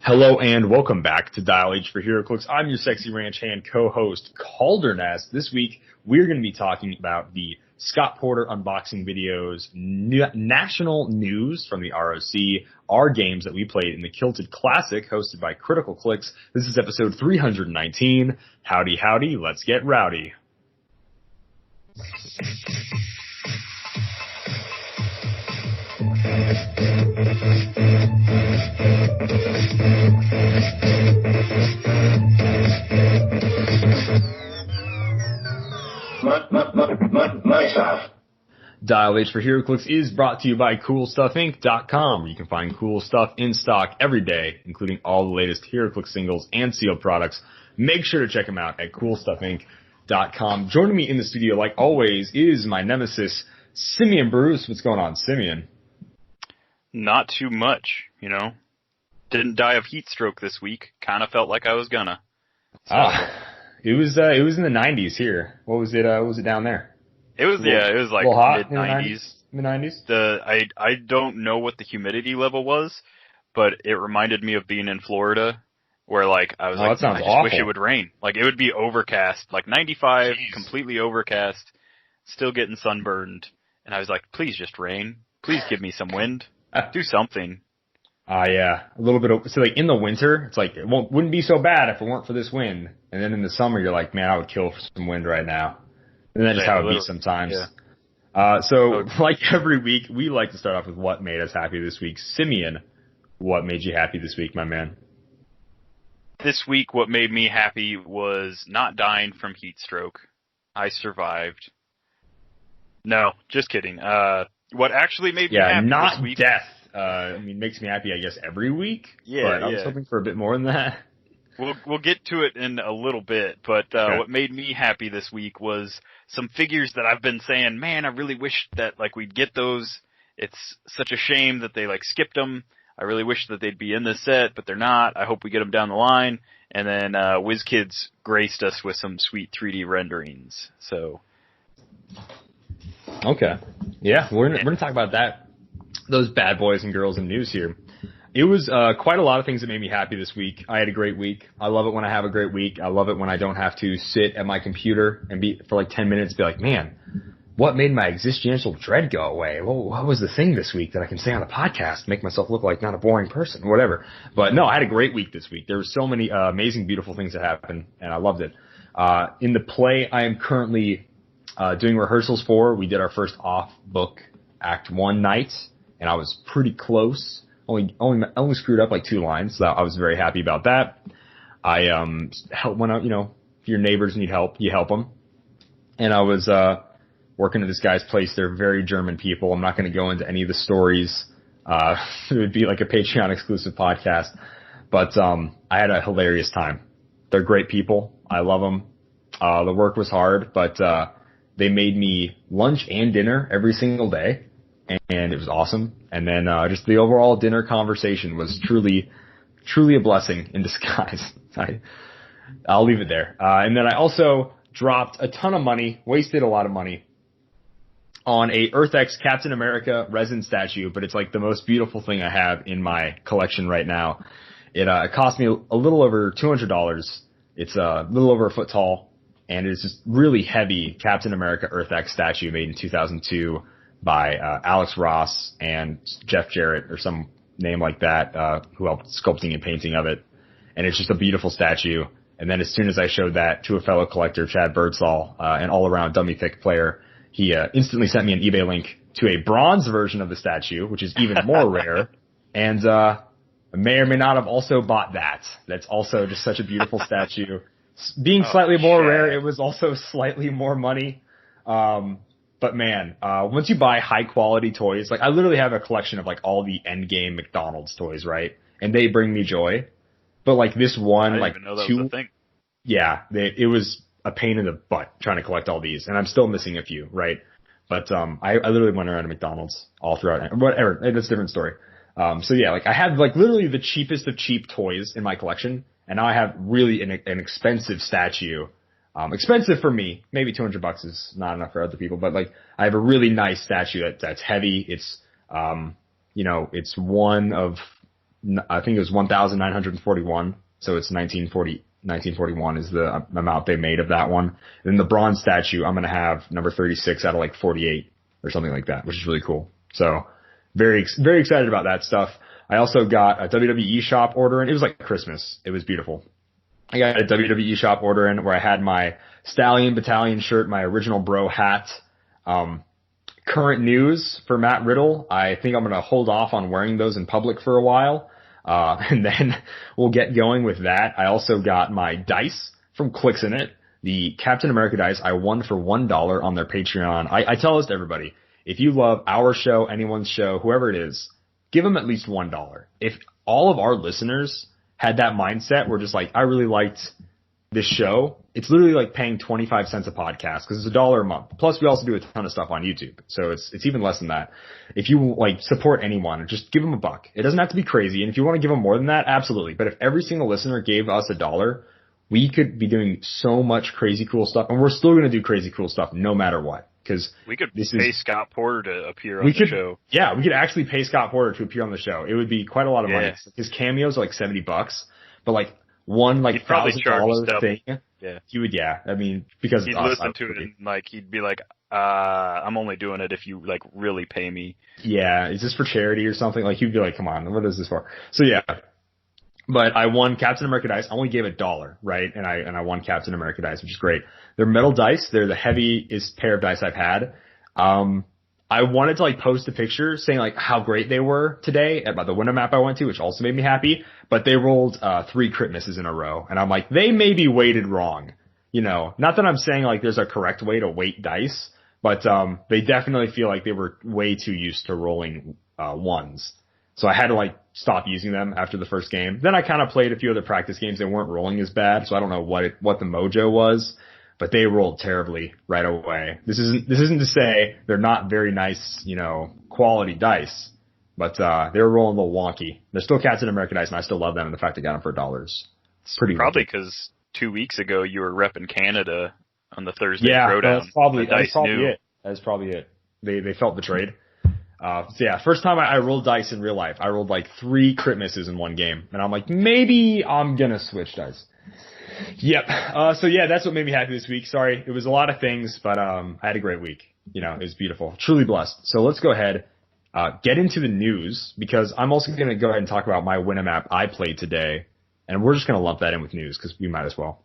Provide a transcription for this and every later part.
Hello and welcome back to Dial H for Heroclix. I'm your sexy ranch hand co-host, Kalder and Simeon. This week, we're going to be talking about the Scott Porter unboxing videos, national news from the ROC, our games that we played in the Kilted Klassic hosted by Critical Clix. This is episode 319. Howdy, howdy, let's get rowdy. My stuff. Dial H for Heroclix is brought to you by CoolStuffInc.com, where you can find cool stuff in stock every day, including all the latest Heroclix singles and sealed products. Make sure to check them out at CoolStuffInc.com. Joining me in the studio, like always, is my nemesis, Simeon Bruce. What's going on, Simeon? Not too much, you know. Didn't die of heat stroke this week. Kind of felt like I was gonna. So. It was in the 90s here. What was it down there? It was like mid-90s. Mid-90s? I don't know what the humidity level was, but it reminded me of being in Florida, where like I was I just wish it would rain. Like it would be overcast, like 95, completely overcast, still getting sunburned, and I was like, please just rain. Please give me some wind. Do something. Yeah, a little bit. So like in the winter, it's like it wouldn't be so bad if it weren't for this wind. And then in the summer, you're like, man, I would kill for some wind right now. And that's just how it be sometimes. Yeah. Like every week, we like to start off with what made us happy this week. Simeon, what made you happy this week, my man? This week, what made me happy was not dying from heat stroke. I survived. No, just kidding. What actually made me happy this week? Yeah, not death. Makes me happy, I guess, every week. Yeah, but I was hoping for a bit more than that. We'll get to it in a little bit, but okay. What made me happy this week was some figures that I've been saying, man, I really wish that like we'd get those. It's such a shame that they like skipped them. I really wish that they'd be in this set, but they're not. I hope we get them down the line. And then WizKids graced us with some sweet 3D renderings. So. Okay. Yeah, we're gonna talk about that. Those bad boys and girls in news here. It was quite a lot of things that made me happy this week. I had a great week. I love it when I have a great week. I love it when I don't have to sit at my computer and be for like 10 minutes be like, man, what made my existential dread go away? Well, what was the thing this week that I can say on a podcast, make myself look like not a boring person, whatever. But no, I had a great week this week. There were so many amazing, beautiful things that happened, and I loved it. In the play I am currently doing rehearsals for, we did our first off-book Act 1 night, and I was pretty close. Only screwed up like 2 lines, so I was very happy about that. I went out, if your neighbors need help, you help them. And I was working at this guy's place. They're very German people. I'm not going to go into any of the stories. It would be like a Patreon exclusive podcast. But I had a hilarious time. They're great people. I love them. The work was hard, but they made me lunch and dinner every single day. And it was awesome. And then just the overall dinner conversation was truly a blessing in disguise. I'll leave it there. And then I also dropped a ton of money, wasted a lot of money, on a EarthX Captain America resin statue, but it's like the most beautiful thing I have in my collection right now. It cost me a little over $200. It's a little over a foot tall, and it's just really heavy Captain America EarthX statue made in 2002. By Alex Ross and Jeff Jarrett or some name like that, who helped sculpting and painting of it. And it's just a beautiful statue. And then as soon as I showed that to a fellow collector, Chad Birdsall, an all-around dummy thick player, he instantly sent me an eBay link to a bronze version of the statue, which is even more rare. And I may or may not have also bought that. That's also just such a beautiful statue. Being slightly more rare, it was also slightly more money. But man, once you buy high quality toys, like I literally have a collection of like all the Endgame McDonald's toys, right? And they bring me joy. But like this one, I didn't even know that was a thing. Yeah, it was a pain in the butt trying to collect all these, and I'm still missing a few, right? But I literally went around to McDonald's all throughout. Whatever, that's a different story. So yeah, like I have like literally the cheapest of cheap toys in my collection, and now I have really an expensive statue. Expensive for me, maybe $200 is not enough for other people, but like I have a really nice statue that's heavy. It's, it's one of I think it was 1,941. So it's 1941 is the amount they made of that one. And then the bronze statue, I'm going to have number 36 out of like 48 or something like that, which is really cool. So very, very excited about that stuff. I also got a WWE shop order, and it was like Christmas. It was beautiful. I got a WWE shop order in where I had my Stallion Battalion shirt, my original bro hat. Current news for Matt Riddle. I think I'm going to hold off on wearing those in public for a while. And then we'll get going with that. I also got my dice from Clix in it. The Captain America dice I won for $1 on their Patreon. I tell this to everybody. If you love our show, anyone's show, whoever it is, give them at least $1. If all of our listeners had that mindset, we're just like, I really liked this show. It's literally like paying 25 cents a podcast because it's $1 a month. Plus we also do a ton of stuff on YouTube. So it's even less than that. If you like support anyone, just give them $1. It doesn't have to be crazy. And if you want to give them more than that, absolutely. But if every single listener gave us $1, we could be doing so much crazy cool stuff. And we're still going to do crazy cool stuff no matter what. Because we could pay Scott Porter to appear on the show. Yeah, we could actually pay Scott Porter to appear on the show. It would be quite a lot of money. His cameos are like $70, but like one like $1,000 thing. Yeah, he would. Yeah, I mean because he'd listen to it and like he'd be like, I'm only doing it if you like really pay me. Yeah, is this for charity or something? Like he'd be like, come on, what is this for? So yeah. But I won Captain America dice. I only gave $1, right? And I won Captain America dice, which is great. They're metal dice. They're the heaviest pair of dice I've had. I wanted to like post a picture saying like how great they were today at the winter map I went to, which also made me happy. But they rolled 3 crit misses in a row, and I'm like, they may be weighted wrong. You know, not that I'm saying like there's a correct way to weight dice, but they definitely feel like they were way too used to rolling ones. So I had to like stop using them after the first game. Then I kind of played a few other practice games. They weren't rolling as bad, so I don't know what the mojo was, but they rolled terribly right away. This isn't to say they're not very nice, you know, quality dice, but they were rolling a little wonky. They're still Captain America dice, and I still love them. And the fact I got them for $1, it's pretty probably because 2 weeks ago you were repping Canada on the Thursday Throwdown. That's probably it. That's probably it. They felt betrayed. So yeah, first time I rolled dice in real life. I rolled like 3 crit misses in one game, and I'm like, maybe I'm gonna switch dice. Yep. So yeah, that's what made me happy this week. Sorry, it was a lot of things, but I had a great week. You know, it was beautiful, truly blessed. So let's go ahead, get into the news, because I'm also gonna go ahead and talk about my Winamap app I played today, and we're just gonna lump that in with news because we might as well.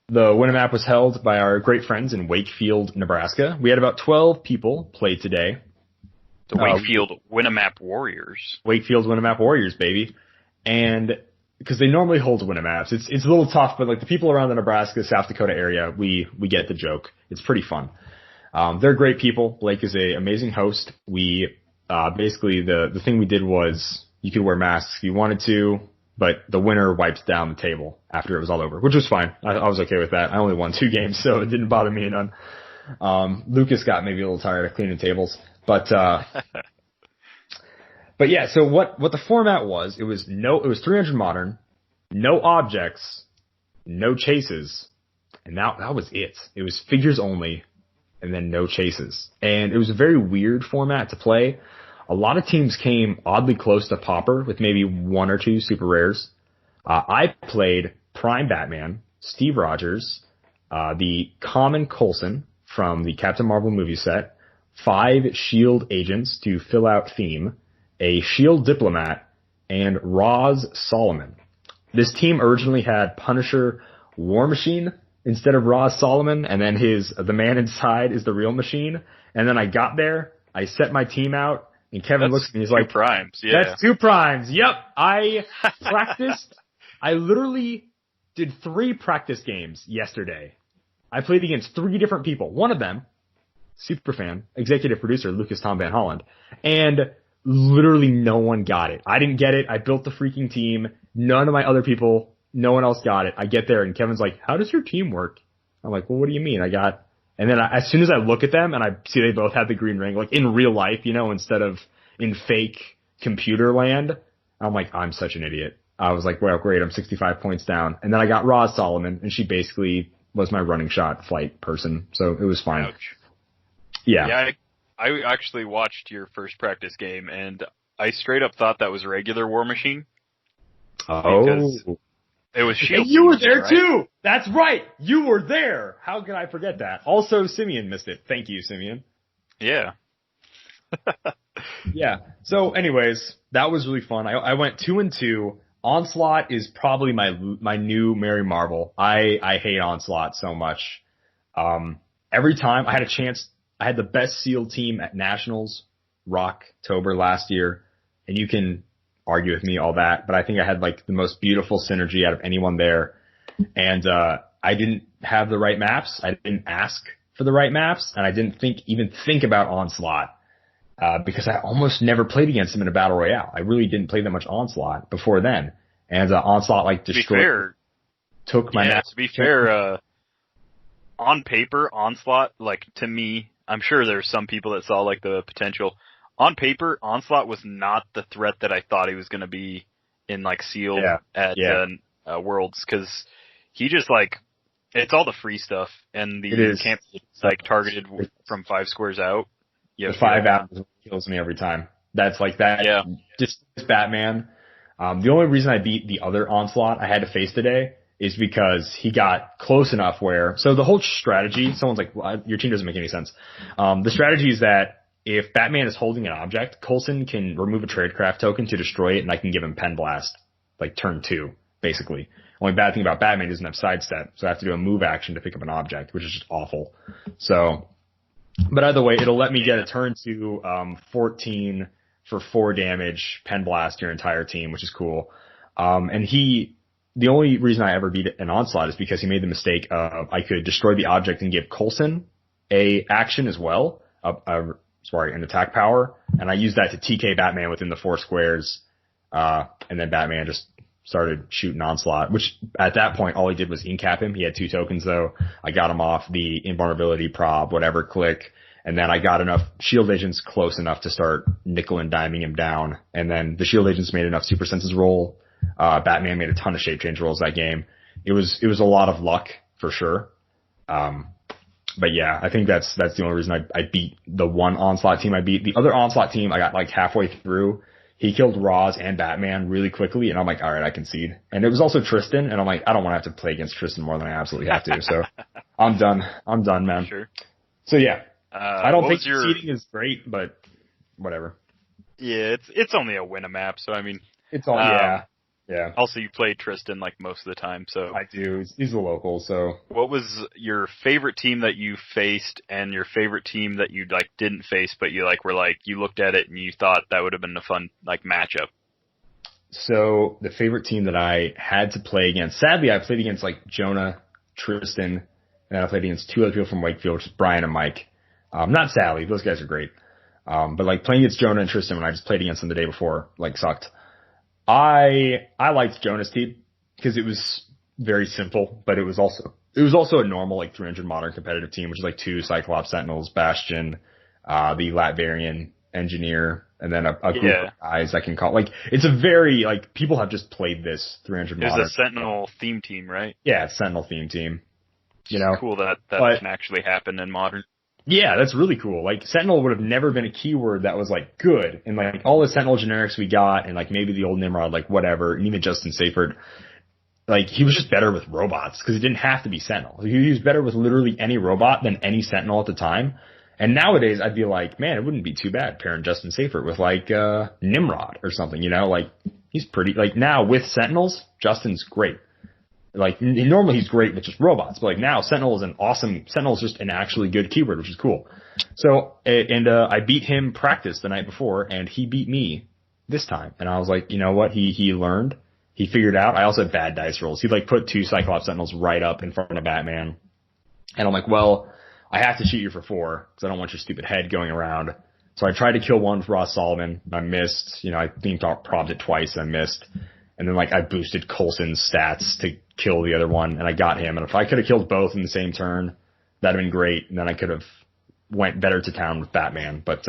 The Winamap app was held by our great friends in Wakefield, Nebraska. We had about 12 people play today. The Wakefield Winamap Warriors. Wakefield Winamap Warriors, baby. And because they normally hold Winamaps, it's a little tough, but like the people around the Nebraska, South Dakota area, we get the joke. It's pretty fun. They're great people. Blake is an amazing host. We basically the thing we did was you could wear masks if you wanted to, but the winner wipes down the table after it was all over, which was fine. I was okay with that. I only won 2 games, so it didn't bother me none. Lucas got maybe a little tired of cleaning tables, but yeah, so what the format was, it was 300 modern, no objects, no chases, and that was it. It was figures only, and then no chases. And it was a very weird format to play. A lot of teams came oddly close to Pauper with maybe 1 or 2 super rares. I played Prime Batman, Steve Rogers, the Common Coulson from the Captain Marvel movie set, 5 S.H.I.E.L.D. agents to fill out theme, a S.H.I.E.L.D. diplomat, and Roz Solomon. This team originally had Punisher War Machine instead of Roz Solomon, and then the man inside is the real machine. And then I got there, I set my team out, and Kevin looks at me, he's like, 2 primes, yeah. That's 2 primes. Yep. I practiced. I literally did 3 practice games yesterday. I played against 3 different people. One of them, super fan, executive producer, Lucas Tom Van Holland. And literally no one got it. I didn't get it. I built the freaking team. None of my other people, no one else got it. I get there and Kevin's like, how does your team work? I'm like, well, what do you mean? And then as soon as I look at them and I see they both have the green ring, like in real life, you know, instead of in fake computer land, I'm like, I'm such an idiot. I was like, well, great, I'm 65 points down. And then I got Roz Solomon, and she basically was my running shot flight person, so it was fine. Ouch. Yeah. Yeah, I actually watched your first practice game, and I straight up thought that was regular War Machine. Because it was Shield. You were there right? too! That's right! You were there! How could I forget that? Also, Simeon missed it. Thank you, Simeon. Yeah. Yeah. So anyways, that was really fun. I went 2-2. Onslaught is probably my new Mary Marvel. I hate Onslaught so much. Every time I had a chance, I had the best SEAL team at Nationals, Rocktober last year, and you can argue with me all that, but I think I had like the most beautiful synergy out of anyone there. And I didn't have the right maps. I didn't ask for the right maps, and I didn't even think about Onslaught. Because I almost never played against him in a battle royale. I really didn't play that much Onslaught before then. And Onslaught like destroyed, took my map. To be fair, on paper, Onslaught, like to me, I'm sure there's some people that saw like the potential. On paper, Onslaught was not the threat that I thought he was going to be in like Seal at Worlds, because he just like, it's all the free stuff, and the camp like targeted from 5 squares out. The 5 out kills me every time. That's like that. Yeah. Just Batman. The only reason I beat the other Onslaught I had to face today is because he got close enough where, so the whole strategy, someone's like, well, your team doesn't make any sense. The strategy is that if Batman is holding an object, Coulson can remove a tradecraft token to destroy it, and I can give him Pen Blast, like turn 2, basically. Only bad thing about Batman, he doesn't have sidestep, so I have to do a move action to pick up an object, which is just awful. So, but either way, it'll let me get a turn to 14 for 4 damage, Pen Blast your entire team, which is cool. And the only reason I ever beat an Onslaught is because he made the mistake of I could destroy the object and give Coulson a action as well, an attack power, and I used that to TK Batman within the 4 squares, and then Batman just started shooting Onslaught, which at that point all he did was incap him. He had 2 tokens though. I got him off the invulnerability prob, whatever click, and then I got enough shield agents close enough to start nickel and diming him down, and then the shield agents made enough super senses roll. Batman made a ton of shape change rolls that game. It was a lot of luck for sure. But yeah, I think that's the only reason I beat the one Onslaught team I beat. The other Onslaught team I got like halfway through. He killed Roz and Batman really quickly, and I'm like, all right, I concede. And it was also Tristan, and I'm like, I don't want to have to play against Tristan more than I absolutely have to. So I'm done. I'm done, man. Sure. So yeah, I don't think conceding is great, but whatever. Yeah, it's only a win a map, so I mean, it's all yeah. Also, you played Tristan like most of the time, so I do. He's a local. So, what was your favorite team that you faced, and your favorite team that you like didn't face, but you like were like you looked at it and you thought that would have been a fun like matchup? So the favorite team that I had to play against, sadly, I played against like Jonah, Tristan, and then I played against 2 other people from Wakefield, which is Brian and Mike. Not Sally; those guys are great. But like playing against Jonah and Tristan when I just played against them the day before, like sucked. I liked Jonah's team because it was very simple, but it was also a normal like 300 modern competitive team, which is like 2 Cyclops Sentinels, Bastion, the Latvian engineer, and then a group of guys I can call. Like it's a very like people have just played this 300 modern. It's a Sentinel theme team, right? Yeah, Sentinel theme team. You know, it's cool that can actually happen in modern. Yeah, that's really cool. Like, Sentinel would have never been a keyword that was, like, good. And, like, all the Sentinel generics we got, and, like, maybe the old Nimrod, like, whatever, and even Justin Saferd, like, he was just better with robots, because he didn't have to be Sentinel. He was better with literally any robot than any Sentinel at the time. And nowadays, I'd be like, man, it wouldn't be too bad pairing Justin Saferd with, like, Nimrod or something, you know? Like, he's pretty, like, now with Sentinels, Justin's great. Like, normally he's great with just robots, but like now Sentinel is just an actually good keyword, which is cool. So, I beat him practice the night before, and he beat me this time. And I was like, you know what? He learned. He figured out. I also had bad dice rolls. He like put 2 Cyclops Sentinels right up in front of Batman. And I'm like, well, I have to shoot you for 4, because I don't want your stupid head going around. So I tried to kill one with Ross Solomon, and I missed. You know, I think I probbed it twice, and I missed. And then, like, I boosted Coulson's stats to kill the other one, and I got him. And if I could have killed both in the same turn, that'd have been great. And then I could have went better to town with Batman. But,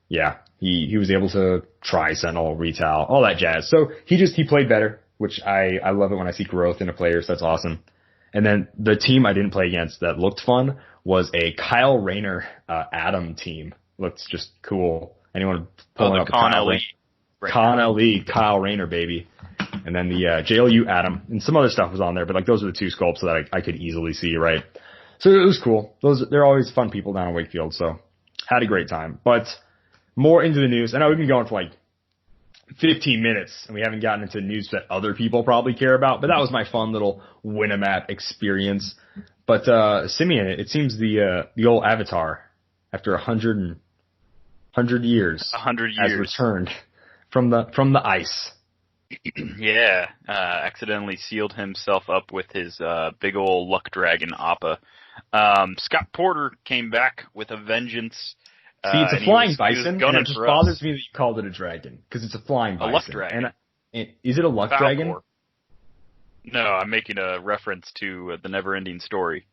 yeah, he was able to try Sentinel, Retail, all that jazz. So he played better, which I love it when I see growth in a player, so that's awesome. And then the team I didn't play against that looked fun was a Kyle Rayner Adam team. Looks just cool. Anyone pulling up Con Kyle LE. Right. Con LE, Kyle Rayner, baby. And then the JLU Adam. And some other stuff was on there, but like those are the two sculpts that I could easily see, right? So it was cool. They're always fun people down in Wakefield, so had a great time. But more into the news. I know we've been going for like 15 minutes, and we haven't gotten into news that other people probably care about, but that was my fun little Winamap experience. But Simeon, it seems the old Avatar, after 100 years, has returned from the ice. Yeah, accidentally sealed himself up with his big old Luck Dragon Appa. Scott Porter came back with a vengeance. See, it's a flying bison, and it just bothers me that you called it a dragon, because it's a flying bison. A luck dragon. And is it a luck dragon? No, I'm making a reference to the Never-Ending Story.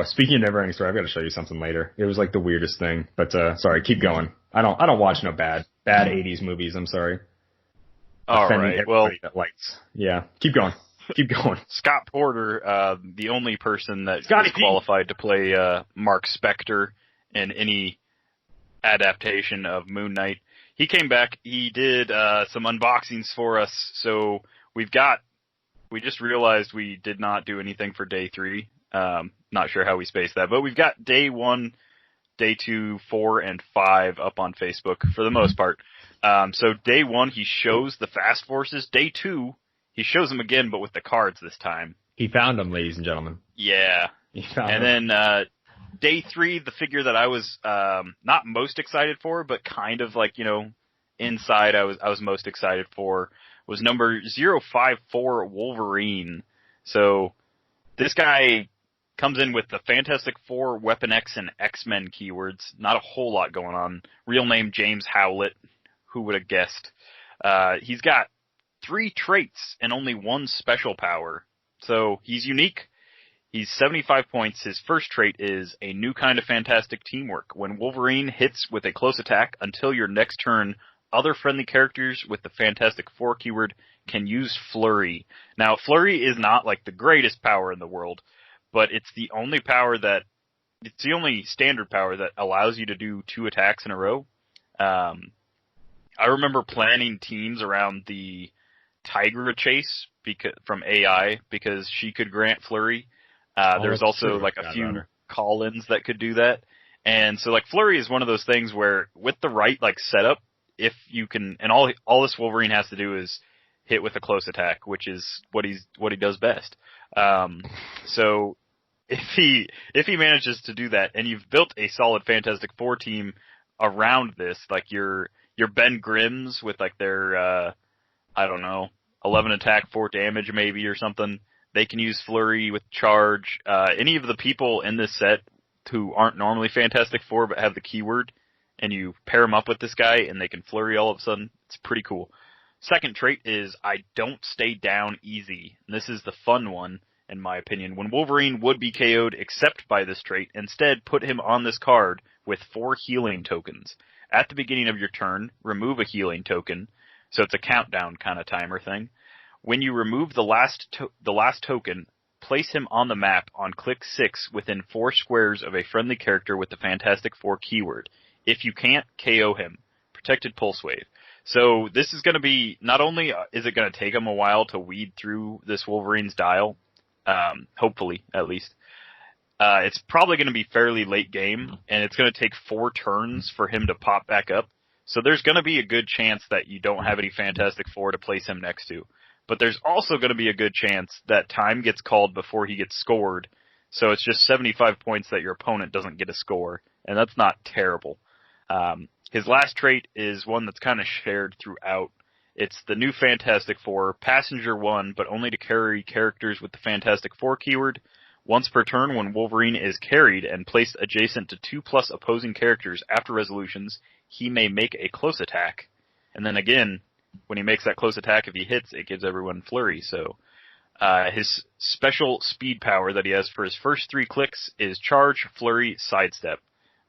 Speaking of Never-Ending Story, I've got to show you something later. It was like the weirdest thing, but sorry, keep going. I don't watch no bad 80s movies. I'm sorry. All right, well, that likes. Yeah, keep going. Keep going. Scott Porter, the only person that is qualified to play Mark Spector in any adaptation of Moon Knight. He came back. He did some unboxings for us. So we just realized we did not do anything for day 3. Not sure how we spaced that, but we've got day 1, day 2, 4, and 5 up on Facebook for the most part. So day 1, he shows the Fast Forces. Day 2, he shows them again, but with the cards this time. He found them, ladies and gentlemen. Yeah. Then day 3, the figure that I was not most excited for, but kind of like, inside I was most excited for, was number 054 Wolverine. So this guy comes in with the Fantastic Four, Weapon X, and X-Men keywords. Not a whole lot going on. Real name James Howlett. Who would have guessed? He's got 3 traits and only 1 special power. So he's unique. He's 75 points. His first trait is a new kind of fantastic teamwork. When Wolverine hits with a close attack until your next turn, other friendly characters with the Fantastic Four keyword can use Flurry. Now, Flurry is not like the greatest power in the world, but it's the only standard power that allows you to do 2 attacks in a row. I remember planning teams around the Tigra Chase from AI because she could grant Flurry. There's also like a few call-ins that could do that. And so like Flurry is one of those things where with the right like setup, if you can, and all this Wolverine has to do is hit with a close attack, which is what he does best. So if he manages to do that, and you've built a solid Fantastic Four team around this, like your Ben Grimms with like their 11 attack, 4 damage maybe or something. They can use Flurry with charge. Any of the people in this set who aren't normally Fantastic Four but have the keyword, and you pair them up with this guy and they can Flurry all of a sudden, it's pretty cool. Second trait is I don't stay down easy. And this is the fun one, in my opinion. When Wolverine would be KO'd except by this trait, instead put him on this card with 4 healing tokens. At the beginning of your turn, remove a healing token. So it's a countdown kind of timer thing. When you remove the last token, place him on the map on Clix Flix within 4 squares of a friendly character with the Fantastic Four keyword. If you can't, KO him. Protected Pulse Wave. So this is going to be, not only is it going to take him a while to weed through this Wolverine's dial, hopefully at least, it's probably going to be fairly late game, and it's going to take 4 turns for him to pop back up. So there's going to be a good chance that you don't have any Fantastic Four to place him next to. But there's also going to be a good chance that time gets called before he gets scored. So it's just 75 points that your opponent doesn't get a score, and that's not terrible. His last trait is one that's kind of shared throughout. It's the new Fantastic Four, Passenger 1, but only to carry characters with the Fantastic Four keyword. Once per turn, when Wolverine is carried and placed adjacent to 2+ opposing characters after resolutions, he may make a close attack. And then again, when he makes that close attack, if he hits, it gives everyone Flurry. So his special speed power that he has for his first 3 clicks is Charge, Flurry, Sidestep,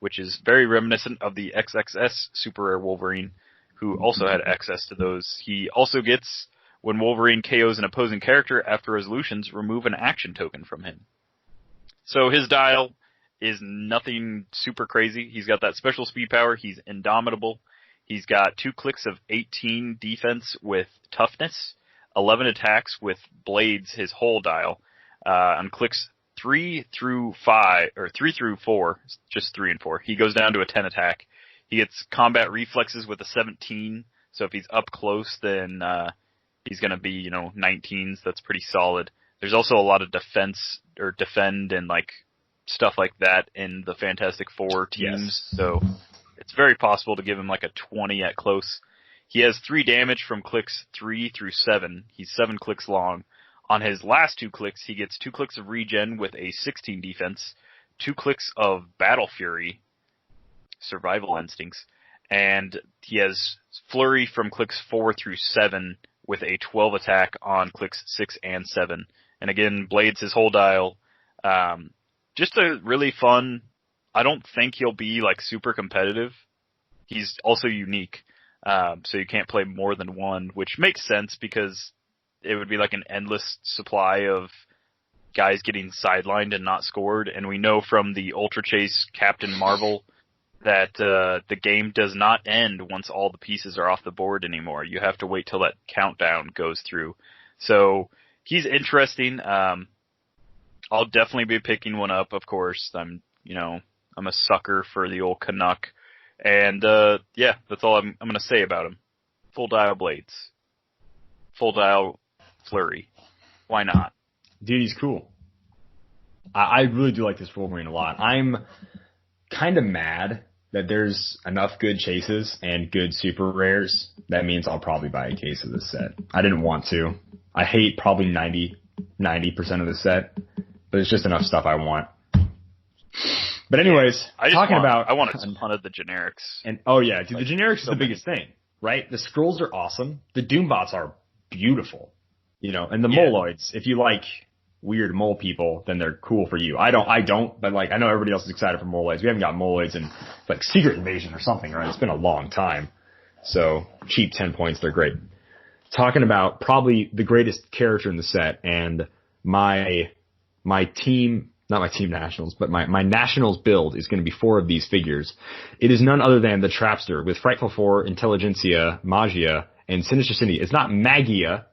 which is very reminiscent of the XXS Super Rare Wolverine, who also had access to those. He also gets When Wolverine KOs an opposing character after resolutions, remove an action token from him. So his dial is nothing super crazy. He's got that special speed power. He's indomitable. He's got 2 clicks of 18 defense with toughness, 11 attacks with blades, his whole dial. On clicks 3 through 4, just 3 and 4, he goes down to a 10 attack. He gets combat reflexes with a 17, so if he's up close, then he's going to be, 19s. That's pretty solid. There's also a lot of defense or defend and like stuff like that in the Fantastic Four teams, so it's very possible to give him like a 20 at close. He has 3 damage from clicks 3 through 7. He's 7 clicks long. On his last 2 clicks, he gets 2 clicks of regen with a 16 defense, 2 clicks of Battle Fury, Survival Instincts, and he has Flurry from clicks 4 through 7 with a 12 attack on clicks 6 and 7. And again, blades his whole dial. Just a really fun. I don't think he'll be like super competitive. He's also unique, so you can't play more than one, which makes sense because it would be like an endless supply of guys getting sidelined and not scored. And we know from the Ultra Chase Captain Marvel that the game does not end once all the pieces are off the board anymore. You have to wait till that countdown goes through. So he's interesting. I'll definitely be picking one up, of course. I'm a sucker for the old Canuck. And that's all I'm going to say about him. Full dial blades. Full dial Flurry. Why not? Dude, he's cool. I really do like this Wolverine a lot. I'm kind of mad that there's enough good chases and good super rares. That means I'll probably buy a case of this set. I didn't want to. I hate probably 90% of the set, but it's just enough stuff I want. But anyways, I want a ton of the generics. And dude, the generics is the biggest thing, right? The scrolls are awesome. The Doombots are beautiful, and the Moloids, if you like weird mole people, then they're cool for you. I don't, but like I know everybody else is excited for Moloids. We haven't got Moloids in like Secret Invasion or something, right? It's been a long time. So cheap 10 points, they're great. Talking about probably the greatest character in the set, and my team, not my team nationals, but my nationals build is going to be 4 of these figures. It is none other than the Trapster with Frightful 4, Intelligentsia, Magia, and Sinister Cindy. It's not Magia.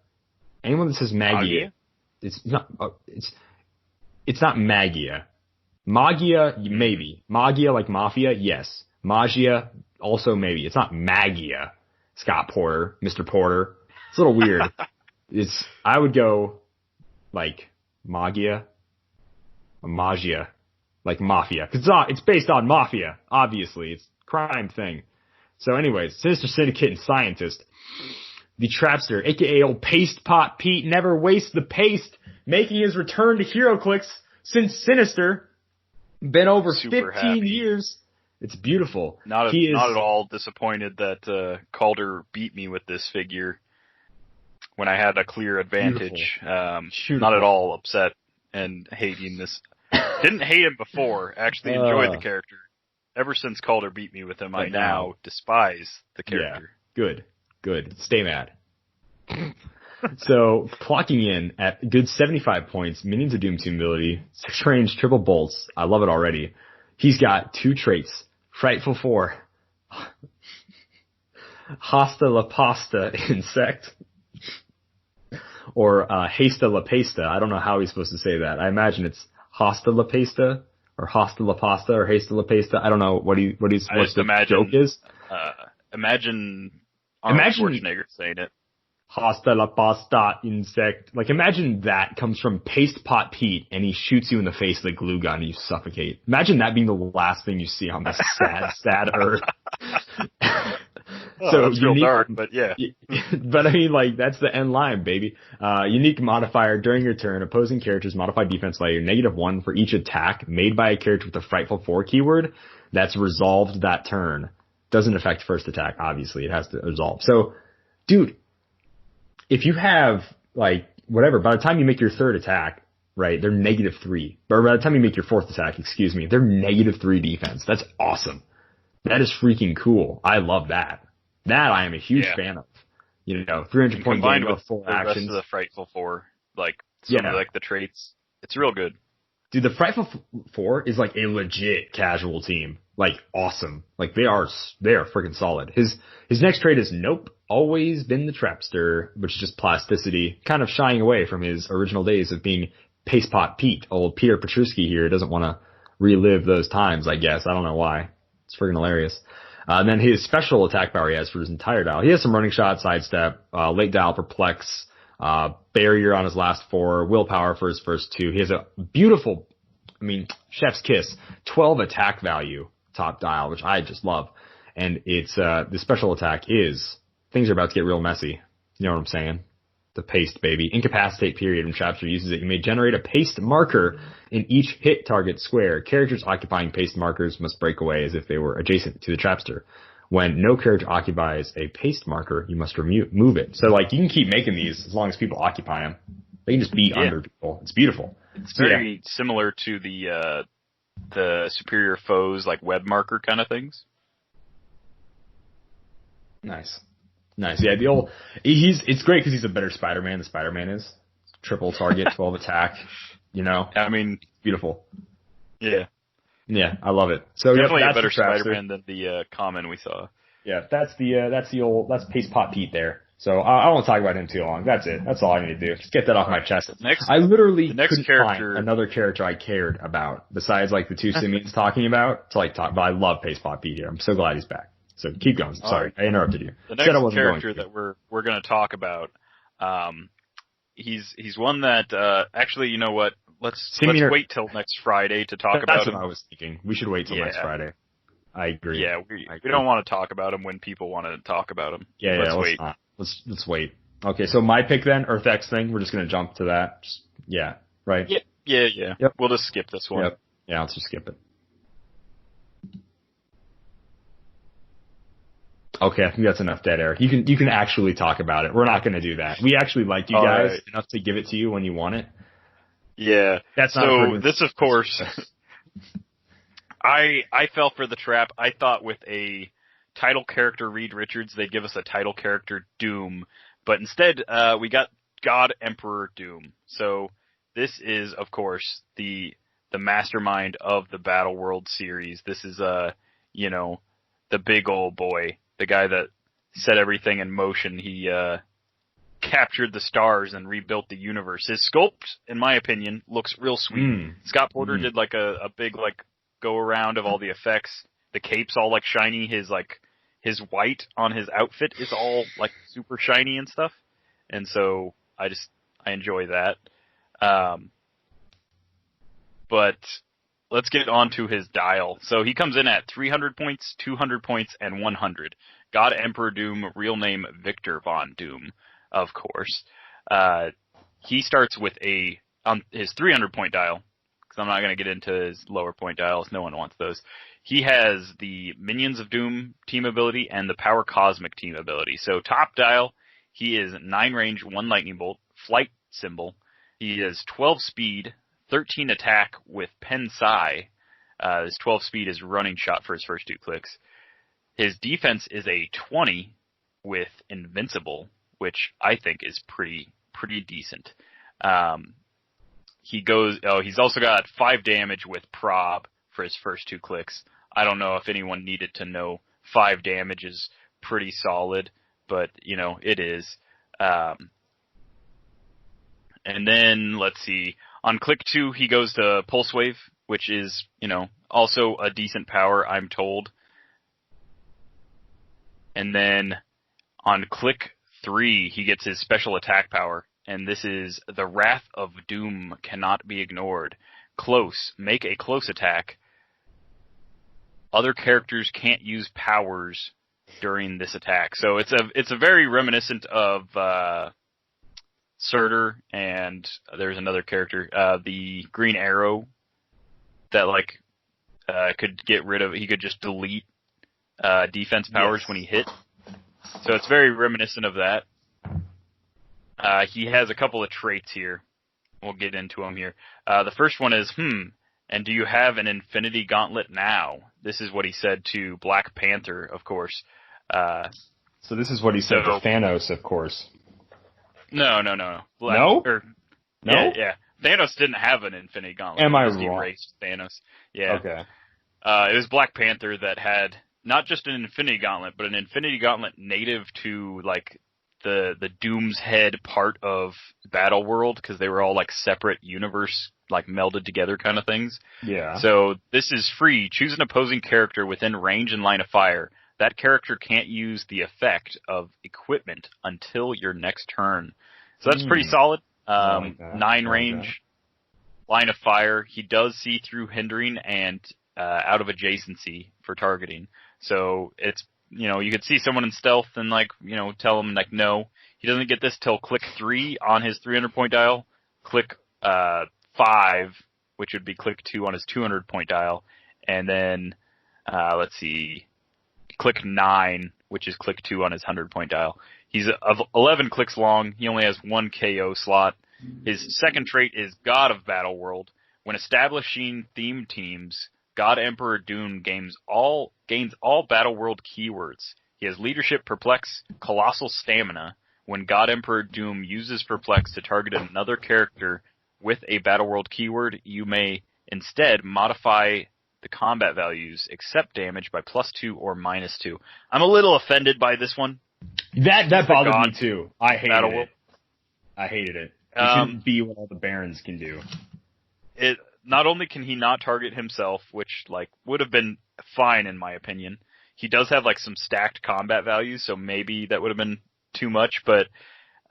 Anyone that says Magia? It's not Magia. Magia, maybe. Magia like Mafia, yes. Magia, also maybe. It's not Magia. Scott Porter, Mr. Porter. It's a little weird. I would go like Magia, like Mafia. Cause it's based on Mafia, obviously. It's a crime thing. So anyways, Sinister Syndicate and Scientist. The Trapster, aka old Paste Pot Pete, never wastes the paste, making his return to Heroclix since Sinister. Been over Super 15 happy. years. It's beautiful. Not at all disappointed that Calder beat me with this figure when I had a clear advantage. Not at all upset and hating this. Didn't hate him before. Actually enjoyed the character. Ever since Calder beat me with him, I now despise the character. Yeah, good. Stay mad. So, clocking in at good 75 points, Minions of Doom team ability, 6 range, triple bolts. I love it already. He's got 2 traits. Frightful 4. Hasta la Pasta Insect. Or Hasta la Pasta. I don't know how he's supposed to say that. I imagine it's Hasta la Pasta, or Hasta la Pasta, or Hasta la Pasta. I don't know what the joke is. Imagine Arnold Schwarzenegger saying it. Hasta la Pasta Insect. Like, imagine that comes from Paste Pot Pete, and he shoots you in the face with a glue gun, and you suffocate. Imagine that being the last thing you see on this sad earth. So it's real dark, but yeah. But I mean, like, that's the end line, baby. Unique modifier during your turn. Opposing characters modify defense by -1 for each attack made by a character with the Frightful 4 keyword that's resolved that turn. Doesn't affect first attack, obviously. It has to resolve. So, dude, if you have, like, whatever, by the time you make your third attack, right, they're -3. Or by the time you make your fourth attack, they're -3 defense. That's awesome. That is freaking cool. I love that. That I am a huge fan of. 300 point Combined game with with 4 the actions. rest of the Frightful Four, like some of like the traits, it's real good. Dude, the Frightful Four is like a legit casual team. Like, awesome. Like, they are freaking solid. His next trait is Nope, always been the Trapster, which is just plasticity, kind of shying away from his original days of being Paste Pot Pete. Old Peter Petruski here doesn't want to relive those times, I guess. I don't know why. It's freaking hilarious. And then his special attack power he has for his entire dial. He has some running shot, sidestep, late dial, perplex, barrier on his last 4, willpower for his first 2. He has a beautiful, chef's kiss, 12 attack value top dial, which I just love. And it's, the special attack is, things are about to get real messy. You know what I'm saying? The paste, baby. Incapacitate period when Trapster uses it. You may generate a paste marker in each hit target square. Characters occupying paste markers must break away as if they were adjacent to the Trapster. When no character occupies a paste marker, you must remove it. So, like, you can keep making these as long as people occupy them. They can just be under people. It's beautiful. It's very similar to the superior foes, like web marker kind of things. Nice. Yeah, it's great because he's a better Spider-Man than Spider-Man is. Triple target, 12 attack, beautiful. Yeah. Yeah, I love it. So definitely that's a better the Trapster. Spider-Man than the common we saw. Yeah, that's Paste Pot Pete there. So I won't talk about him too long. That's it. That's all I need to do. Just get that off my chest. I literally couldn't find another character I cared about besides like the 2 Simeons talking about to talk. But I love Paste Pot Pete here. I'm so glad he's back. So keep going. Sorry, I interrupted you. The next character that we're going to talk about, he's one that actually, you know what? Let's wait till next Friday to talk about him. That's what I was thinking. We should wait till next Friday. I agree. Yeah, we don't want to talk about him when people want to talk about him. Let's wait. Let's wait. Okay, so my pick then, Earth X thing. We're just going to jump to that. Right? Yeah. Yep. We'll just skip this one. Yep. Yeah, let's just skip it. Okay, I think that's enough dead air. You can actually talk about it. We're not going to do that. We actually like you guys enough to give it to you when you want it. Yeah. That's not so this, of course, I fell for the trap. I thought with a title character Reed Richards, they'd give us a title character Doom, but instead we got God Emperor Doom. So this is, of course, the mastermind of the Battle World series. This is the big old boy. The guy that set everything in motion. He captured the stars and rebuilt the universe. His sculpt, in my opinion, looks real sweet. Scott Porter did like a big go around of all the effects. The cape's all shiny. His white on his outfit is all super shiny and stuff. And so I enjoy that. But let's get on to his dial. So he comes in at 300 points, 200 points, and 100. God Emperor Doom, real name Victor Von Doom, of course. He starts with his 300 point dial, because I'm not going to get into his lower point dials. No one wants those. He has the Minions of Doom team ability and the Power Cosmic team ability. So top dial, he is 9 range, 1 lightning bolt, flight symbol. He is 12 speed, 13 attack with Pen Psi. His 12 speed is running shot for his first 2 clicks. His defense is a 20 with Invincible, which I think is pretty decent. He's also got 5 damage with Prob for his first 2 clicks. I don't know if anyone needed to know 5 damage is pretty solid, but it is. And then let's see. On click 2, he goes to Pulse Wave, which is, also a decent power, I'm told. And then on click 3, he gets his special attack power, and this is the Wrath of Doom cannot be ignored. Close. Make a close attack. Other characters can't use powers during this attack. So it's a very reminiscent of Surtur, and there's another character, the Green Arrow, that could get rid of. He could just delete defense powers when he hit. So it's very reminiscent of that. He has a couple of traits here. We'll get into them here. The first one is, and do you have an Infinity Gauntlet now? This is what he said to Black Panther, of course. So this is what he said to Thanos, of course. No. No? No? Yeah. Thanos didn't have an Infinity Gauntlet. Am I He wrong? erased Thanos. Yeah. Okay. It was Black Panther that had not just an Infinity Gauntlet, but an Infinity Gauntlet native to, like, the Doom's Head part of Battle World, because they were all, like, separate universe, like, melded together kind of things. Yeah. So this is free. Choose an opposing character within range and line of fire. That character can't use the effect of equipment until your next turn. So that's pretty solid. I like that. 9 range, line of fire. He does see through hindering and out of adjacency for targeting. So it's, you could see someone in stealth and, like, tell him, like, no. He doesn't get this till click 3 on his 300-point dial. Click 5, which would be click 2 on his 200-point dial. And then, let's see, click 9, which is click 2 on his 100-point dial. He's of 11 clicks long. He only has 1 KO slot. His second trait is God of Battle World. When establishing theme teams, God Emperor Doom gains all Battle World keywords. He has Leadership, Perplex, Colossal Stamina. When God Emperor Doom uses Perplex to target another character with a Battle World keyword, you may instead modify the combat values, except damage, by +2 or -2. I'm a little offended by this one. That bothered me too. I hated Battle it. World. I hated it. It shouldn't be what all the Barons can do. It not only can he not target himself, which, like, would have been fine in my opinion. He does have, like, some stacked combat values, so maybe that would have been too much, but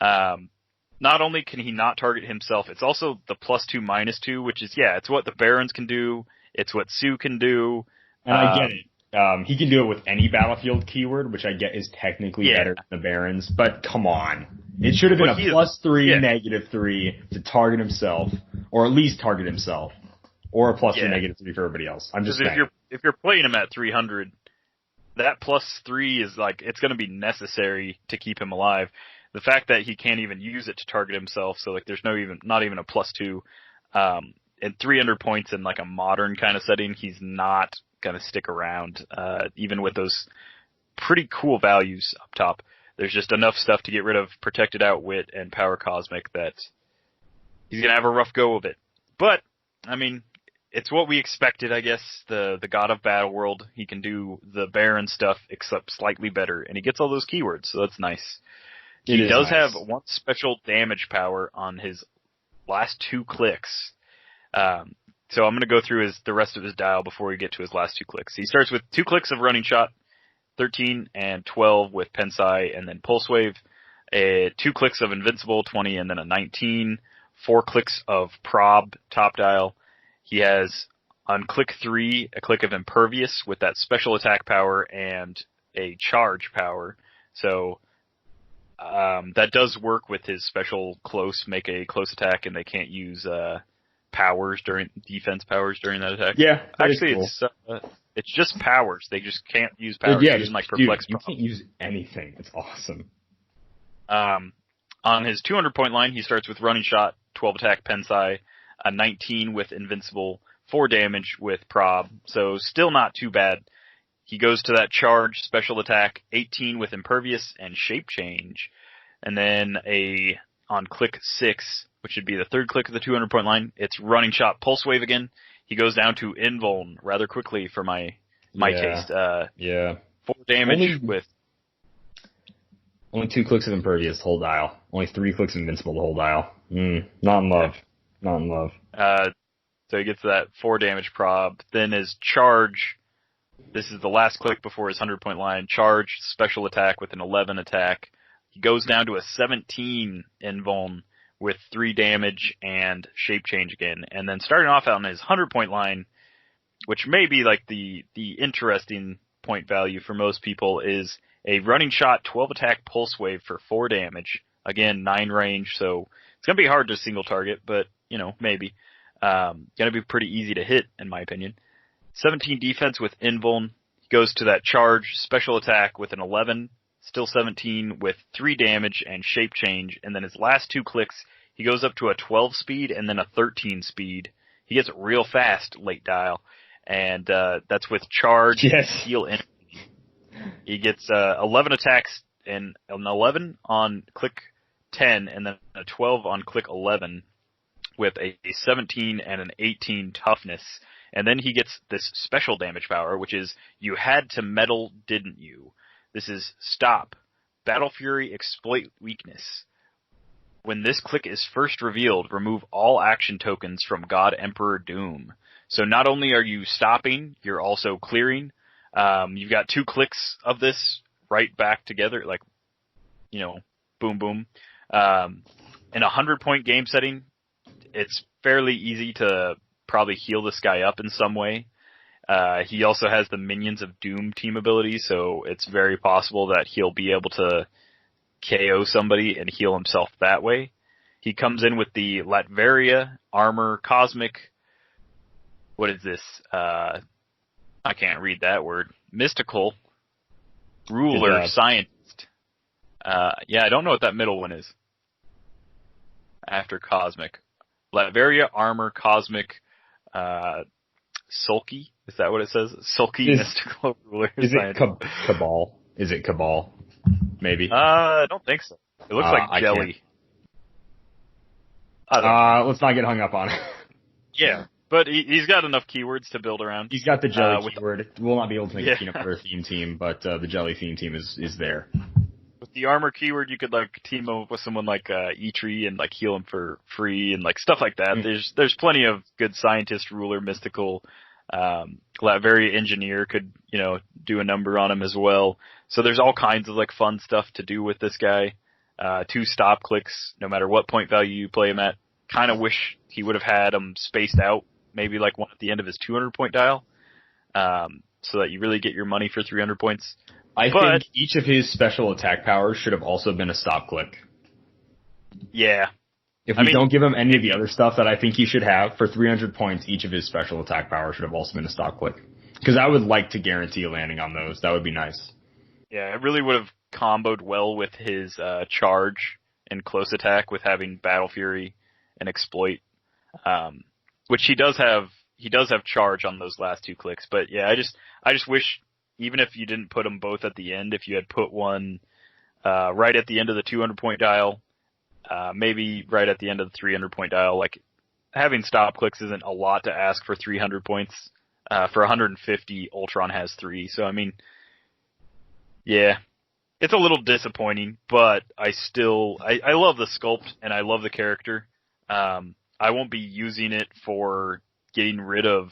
not only can he not target himself, it's also the +2, -2, which is, it's what the Barons can do, it's what Sue can do. And I get it. He can do it with any battlefield keyword, which I get is technically better than the Barons, but come on. It should have been a +3, -3 to target himself, or at least target himself, or a +3, -3 for everybody else. I'm just saying. If you're playing him at 300, that +3 is, like, it's going to be necessary to keep him alive. The fact that he can't even use it to target himself, so, like, there's not even a +2, and 300 points in, like, a modern kind of setting, he's not going to stick around, even with those pretty cool values up top. There's just enough stuff to get rid of Protected Outwit and Power Cosmic that he's going to have a rough go of it. But, I mean, it's what we expected, I guess. The God of Battle World, he can do the Baron stuff, except slightly better, and he gets all those keywords, so that's nice. He does have 1 special damage power on his last 2 clicks. So I'm going to go through the rest of his dial before we get to his last 2 clicks. He starts with 2 clicks of Running Shot, 13 and 12 with Pensai, and then Pulse Wave. 2 clicks of Invincible, 20, and then a 19. 4 clicks of Prob, top dial. He has, on click 3, a click of Impervious with that special attack power and a charge power. So that does work with his special close, make a close attack, and they can't use defense powers during that attack. Yeah, actually, cool. It's just powers. They just can't use powers. Yeah, just like Perplex. You can't use anything. It's awesome. On his 200-point line, he starts with Running Shot, 12 attack, Pensai, a 19 with Invincible, 4 damage with Prob. So still not too bad. He goes to that charge, special attack, 18 with Impervious and Shape Change. And then on click 6, which would be the 3rd click of the 200-point line, it's Running Shot, Pulse Wave again. He goes down to Invuln rather quickly for my taste. 4 damage with... Only 2 clicks of Impervious the whole dial. Only 3 clicks of Invincible the whole dial. Not in love. Not in love. So he gets that 4 damage Prob. Then his charge... This is the last click before his 100-point line. Charge, special attack with an 11 attack. He goes down to a 17 Invuln with 3 damage and Shape Change again. And then starting off on his 100-point line, which may be like the interesting point value for most people, is a Running Shot, 12 attack Pulse Wave for 4 damage. Again, 9 range, so it's going to be hard to single target, but, maybe. Going to be pretty easy to hit, in my opinion. 17 defense with Invuln. He goes to that charge, special attack with an 11, still 17 with 3 damage and Shape Change. And then his last 2 clicks, he goes up to a 12 speed and then a 13 speed. He gets real fast late dial. And that's with charge, heal energy. He gets 11 attacks an 11 on Click 10 and then a 12 on Click 11 with a 17 and an 18 toughness. And then he gets this special damage power, which is you had to meddle, didn't you? This is stop. Battle Fury exploit weakness. When this click is first revealed, remove all action tokens from God Emperor Doom. So not only are you stopping, you're also clearing. You've got 2 clicks of this right back together, like, boom, boom. In a 100-point game setting, it's fairly easy to probably heal this guy up in some way. He also has the Minions of Doom team ability, so it's very possible that he'll be able to KO somebody and heal himself that way. He comes in with the Latveria, Armor, Cosmic, what is this? I can't read that word. Mystical, Ruler, Scientist. I don't know what that middle one is. After Cosmic. Latveria, Armor, Cosmic, Sulky? Is that what it says? Sulky, Mystical, Ruler, Scientist. Cabal? Is it Cabal? Maybe. I don't think so. It looks like jelly. Let's not get hung up on it. Yeah, but he's got enough keywords to build around. He's got the jelly keyword. We'll not be able to make a peanut butter theme team, but the jelly theme team is there. With the armor keyword, you could team up with someone like E-Tree and heal him for free and stuff like that. Mm. There's plenty of good scientist, ruler, mystical. Latveria engineer could do a number on him as well. So there's all kinds of fun stuff to do with this guy. 2 stop clicks, no matter what point value you play him at. Kind of wish he would have had them spaced out, maybe one at the end of his 200-point dial, so that you really get your money for 300 points. I think each of his special attack powers should have also been a stop click. Yeah. If we don't give him any of the other stuff that I think he should have, for 300 points, each of his special attack powers should have also been a stop click. Because I would like to guarantee a landing on those. That would be nice. Yeah, it really would have comboed well with his charge and close attack with having Battle Fury and Exploit, which he does have. He does have charge on those last 2 clicks. But yeah, I just wish, even if you didn't put them both at the end, if you had put one right at the end of the 200-point dial, maybe right at the end of the 300-point dial. Having stop clicks isn't a lot to ask for 300 points. For 150, Ultron has 3. So yeah, it's a little disappointing, but I love the sculpt and I love the character. I won't be using it for getting rid of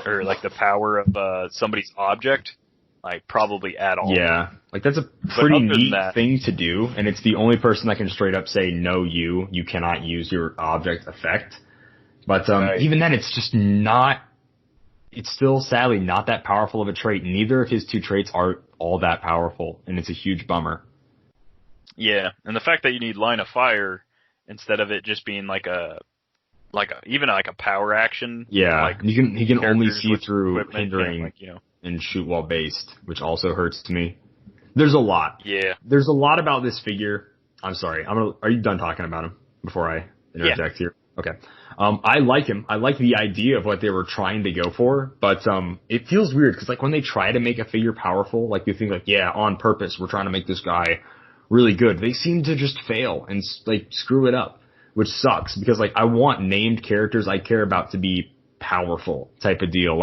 the power of somebody's object, probably at all. Yeah, that's a pretty neat thing to do, and it's the only person that can straight up say, no, you cannot use your object effect. But even then, it's just not. It's still sadly not that powerful of a trait. Neither of his 2 traits are all that powerful, and it's a huge bummer. Yeah, and the fact that you need line of fire instead of it just being even a power action. Yeah, he can only see through hindering and shoot while based, which also hurts to me. There's a lot. Yeah. There's a lot about this figure. I'm sorry. Are you done talking about him before I interject here? Okay. I like him. I like the idea of what they were trying to go for, but it feels weird because when they try to make a figure powerful, you think on purpose we're trying to make this guy really good. They seem to just fail and screw it up, which sucks because I want named characters I care about to be powerful type of deal.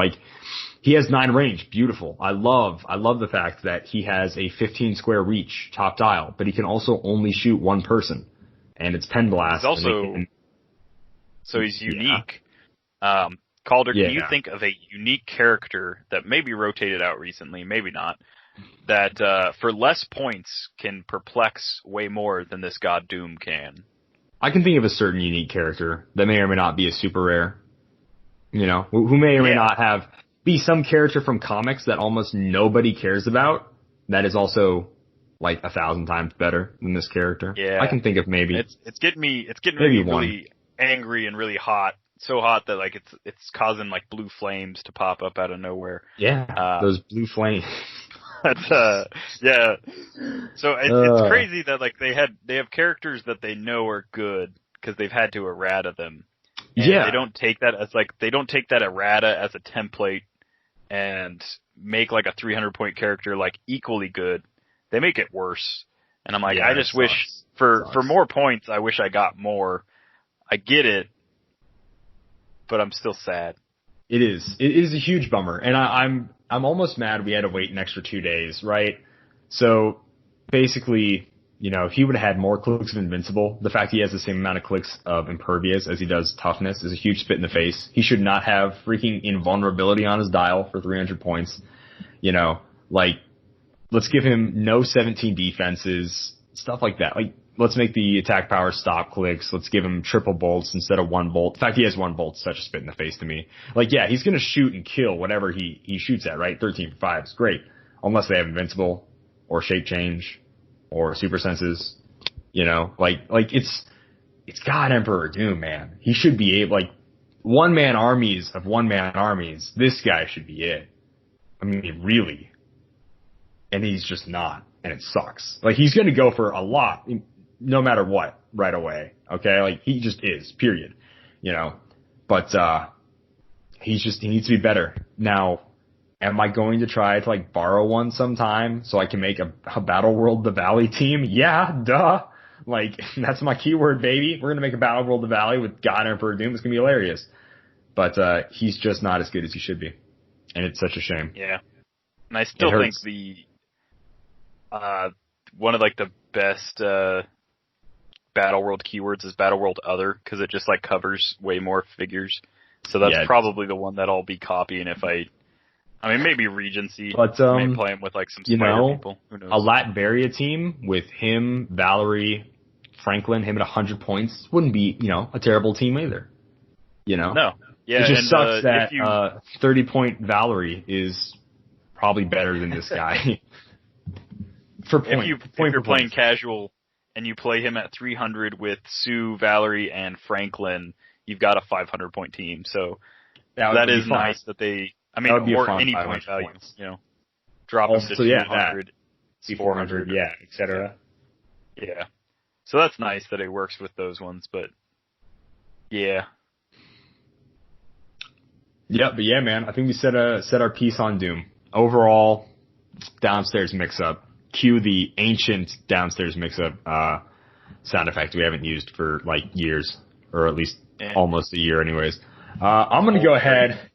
He has 9 range, beautiful. I love the fact that he has a 15 square reach top dial, but he can also only shoot one person, and it's pen blast. So he's unique. Yeah. Calder, can you think of a unique character that maybe rotated out recently, maybe not, that for less points can perplex way more than this God Doom can? I can think of a certain unique character that may or may not be a super rare. Who may or may not be some character from comics that almost nobody cares about that is also 1,000 times better than this character. Yeah. I can think of maybe. It's getting me really angry and really hot. So hot that it's causing blue flames to pop up out of nowhere. Yeah. Those blue flames. Yeah. So it's crazy that they have characters that they know are good because they've had to errata them. And they don't take that as errata as a template and make a 300-point character equally good. They make it worse. And I'm like, Yeah, I just wish for more points, I wish I got more. I get it, but I'm still sad. It is. It is a huge bummer. And I'm almost mad we had to wait an extra 2 days, right? So basically, you know, if he would have had more clicks of Invincible, the fact he has the same amount of clicks of Impervious as he does Toughness is a huge spit in the face. He should not have freaking Invulnerability on his dial for 300 points. You know, like, let's give him no 17 defenses, stuff like that. Like, let's make the attack power stop clicks. Let's give him triple bolts instead of 1 bolt. The fact he has 1 bolt is such a spit in the face to me. Like, yeah, he's gonna shoot and kill whatever he shoots at, right? 13 for 5 is great. Unless they have Invincible, or Shape Change, or Super Senses. You know, like it's God Emperor Doom, man. He should be able, like, one-man armies of one-man armies. This guy should be it. I mean, really. And he's just not. And it sucks. Like, he's gonna go for a lot, no matter what, right away. Okay? Like, he just is, period. You know? But, he needs to be better. Now, am I going to try to, like, borrow one sometime so I can make a Battle World the Valley team? Yeah, duh. Like, that's my keyword, baby. We're gonna make a Battle World the Valley with God Emperor Doom. It's gonna be hilarious. But, he's just not as good as he should be. And it's such a shame. Yeah. And I still think one of, like, the best, Battle World keywords is Battle World Other, because it just, like, covers way more figures. So that's probably the one that I'll be copying if I mean, maybe Regency. But, maybe play him with, like, some spider people. Who knows? A Latveria team with him, Valerie, Franklin, him at 100 points wouldn't be, you know, a terrible team either. You know? No. Yeah, it just sucks that 30-point Valerie is probably better than this guy. If you're playing casual and you play him at 300 with Sue, Valerie, and Franklin, you've got a 500-point team. So that is nice that they. I mean, or any point value, points. You know, drop them to 200, 400, yeah, etc. Yeah. So that's nice that it works with those ones, but yeah. Yeah, but yeah, man, I think we said our piece on Doom. Overall, downstairs mix-up. Cue the ancient downstairs mix-up sound effect we haven't used for, like, years, or at least almost a year anyways. I'm going to go ahead.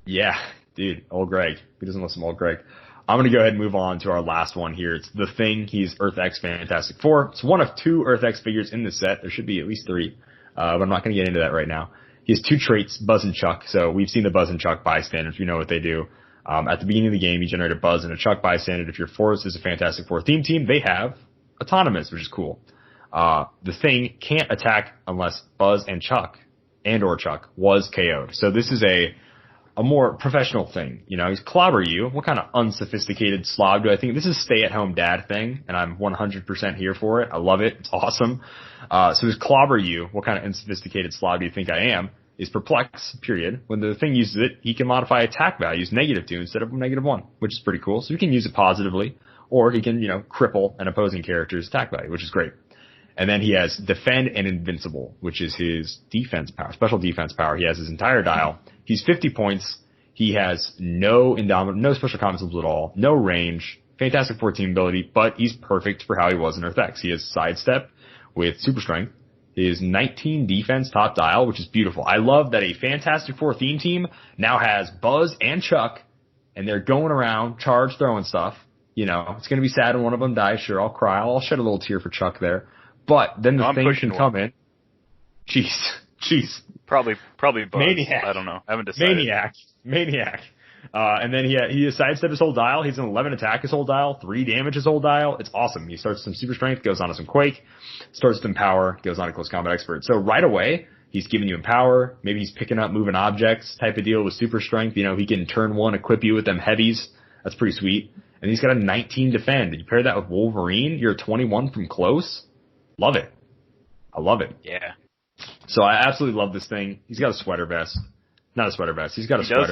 Yeah, dude, old Greg. Who doesn't listen to old Greg? I'm going to go ahead and move on to our last one here. It's The Thing. He's Earth X Fantastic Four. It's one of 2 Earth X figures in this set. There should be at least 3, but I'm not going to get into that right now. He has 2 traits, Buzz and Chuck. So we've seen the Buzz and Chuck bystanders. We know what they do. At the beginning of the game, you generate a Buzz and a Chuck bystander. If your force is a Fantastic Four theme team, they have autonomous, which is cool. The Thing can't attack unless Buzz and Chuck, or Chuck, was KO'd. So this is a more professional thing. You know, he's clobber you. What kind of unsophisticated slob do I think? This is stay-at-home dad thing, and I'm 100% here for it. I love it. It's awesome. So his clobber you. What kind of unsophisticated slob do you think I am? Is perplex, period. When the Thing uses it, he can modify attack values -2 instead of -1, which is pretty cool. So he can use it positively, or he can, you know, cripple an opposing character's attack value, which is great. And then he has Defend and Invincible, which is his defense power, special defense power. He has his entire dial. He's 50 points. He has no special combat skills at all, no range, Fantastic Four team ability, but he's perfect for how he was in Earth X. He has Sidestep with Super Strength. His 19 defense top dial, which is beautiful. I love that a Fantastic Four theme team now has Buzz and Chuck, and they're going around, charge, throwing stuff. You know, it's going to be sad when one of them dies. Sure, I'll cry. I'll shed a little tear for Chuck there. But then the Thing can come in. Jeez. Probably Buzz. Maniac. I don't know. I haven't decided. Maniac. And then he sidestep his whole dial. He's an 11 attack his whole dial, 3 damage his whole dial. It's awesome. He starts some Super Strength, goes on to some Quake, starts to Empower, goes on to Close Combat Expert. So right away, he's giving you Empower. Maybe he's picking up moving objects type of deal with Super Strength. You know, he can turn 1, equip you with them heavies. That's pretty sweet. And he's got a 19 defend. And you pair that with Wolverine, you're a 21 from close. Love it. I love it. Yeah. So I absolutely love this thing. He's got a sweater vest. Not a sweater vest. He's got a sweater.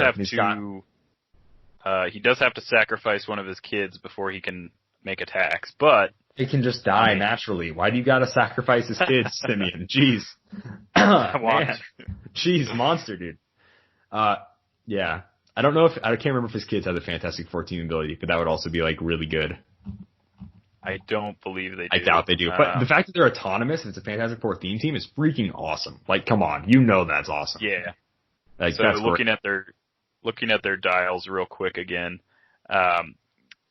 He does have to sacrifice one of his kids before he can make attacks, but he can just die naturally. Why do you gotta sacrifice his kids, Simeon? Jeez. Jeez, monster, dude. Yeah. I can't remember if his kids have the Fantastic Four team ability, but that would also be, like, really good. I don't believe they do. I doubt they do. But the fact that they're autonomous and it's a Fantastic Four theme team is freaking awesome. Like, come on, that's awesome. Yeah. Like, so that's looking great. at their dials real quick again.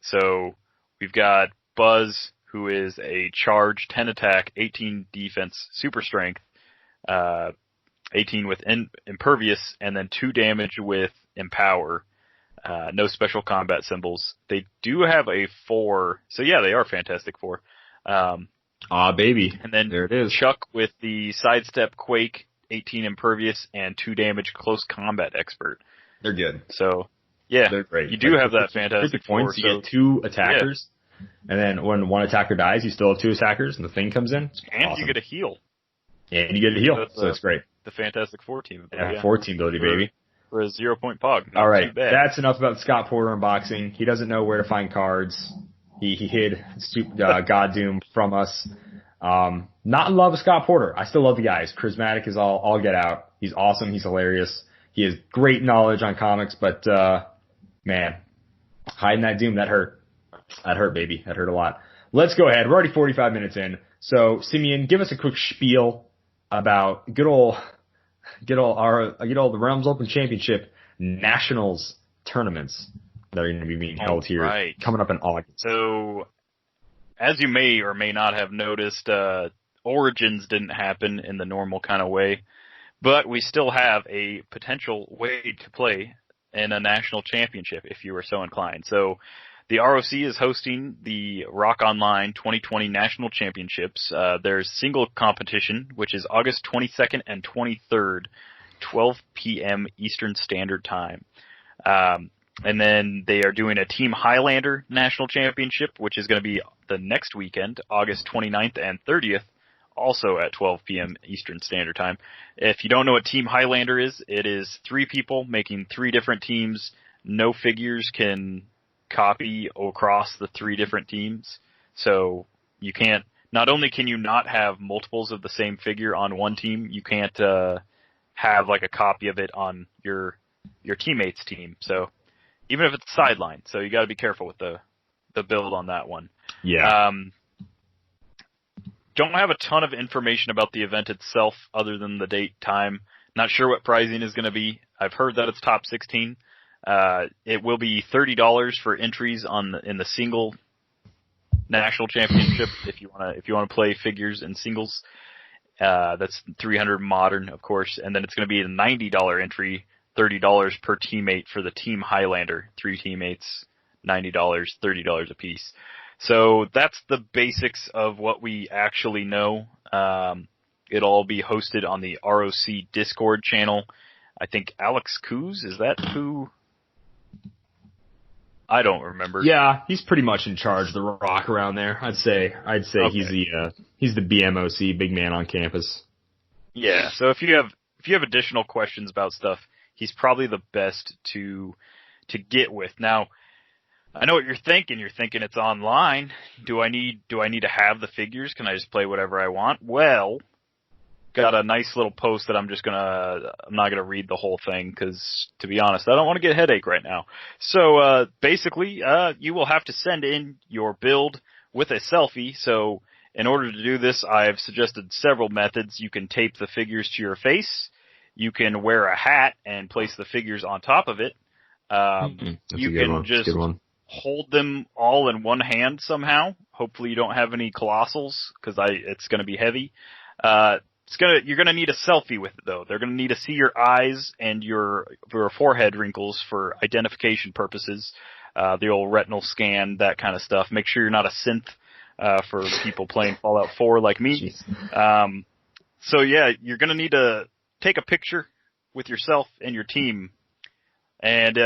So we've got Buzz, who is a charge, 10 attack, 18 defense, super strength, 18 with impervious, and then 2 damage with empower. No special combat symbols. They do have a 4, so yeah, they are Fantastic Four. Baby. And then there it is. Chuck with the sidestep, quake, 18 impervious, and 2 damage close combat expert. They're good. So, yeah, they're great. You do have that Fantastic Four. Points, you get 2 attackers, and then when one attacker dies, you still have 2 attackers, and the thing comes in. It's and awesome. you get a heal. And you get a heal, so it's great. The Fantastic Four team. Yeah, 4 team ability, baby. For a 0-point pog. All right, that's enough about the Scott Porter unboxing. He doesn't know where to find cards. He hid God Doom from us. Not in love with Scott Porter. I still love the guy. He's charismatic as all get out. He's awesome. He's hilarious. He has great knowledge on comics, but man, hiding that Doom, that hurt. That hurt, baby. That hurt a lot. Let's go ahead. We're already 45 minutes in. So, Simeon, give us a quick spiel about good old the Realms Open Championship Nationals tournaments that are going to be being held here coming up in August. So, as you may or may not have noticed, Origins didn't happen in the normal kind of way, but we still have a potential way to play in a national championship if you were so inclined. So, the ROC is hosting the ROC Online 2020 National Championships. There's single competition, which is August 22nd and 23rd, 12 p.m. Eastern Standard Time. And then they are doing a Team Highlander National Championship, which is going to be the next weekend, August 29th and 30th, also at 12 p.m. Eastern Standard Time. If you don't know what Team Highlander is, it is 3 people making 3 different teams. No figures can copy across the 3 different teams. So you can't, not only can you not have multiples of the same figure on one team, you can't have like a copy of it on your teammate's team. So even if it's sideline, so you got to be careful with the build on that one. Yeah. Don't have a ton of information about the event itself other than the date, time. Not sure what pricing is going to be. I've heard that it's top 16. It will be $30 for entries in the single national championship if you want to play figures in singles. That's 300 modern, of course, and then it's going to be a $90 entry, $30 per teammate for the Team Highlander. 3 teammates, $90, $30 a piece. So that's the basics of what we actually know. It'll all be hosted on the ROC Discord channel. I think Alex Coos, is that who? I don't remember. Yeah, he's pretty much in charge of the ROC around there. I'd say okay. He's the BMOC, big man on campus. Yeah. So if you have additional questions about stuff, he's probably the best to get with. Now, I know what you're thinking. You're thinking it's online. Do I need to have the figures? Can I just play whatever I want? Well, got a nice little post that I'm not gonna read the whole thing because, to be honest, I don't want to get a headache right now. So basically, you will have to send in your build with a selfie. So in order to do this, I've suggested several methods. You can tape the figures to your face. You can wear a hat and place the figures on top of it. You can just hold them all in one hand somehow. Hopefully you don't have any colossals because it's going to be heavy. You're gonna need a selfie with it though. They're gonna need to see your eyes and your forehead wrinkles for identification purposes. The old retinal scan, that kind of stuff. Make sure you're not a synth for people playing Fallout 4 like me. So yeah, you're gonna need to take a picture with yourself and your team. And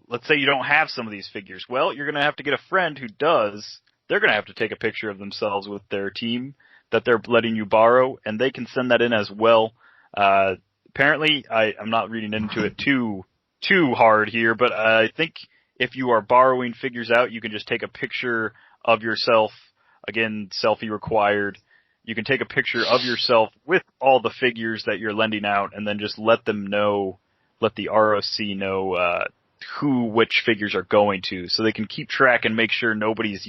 let's say you don't have some of these figures. Well, you're gonna have to get a friend who does. They're gonna have to take a picture of themselves with their team that they're letting you borrow, and they can send that in as well. Apparently, I'm not reading into it too hard here, but I think if you are borrowing figures out, you can just take a picture of yourself. Again, selfie required. You can take a picture of yourself with all the figures that you're lending out, and then just let the ROC know which figures are going to, so they can keep track and make sure nobody's,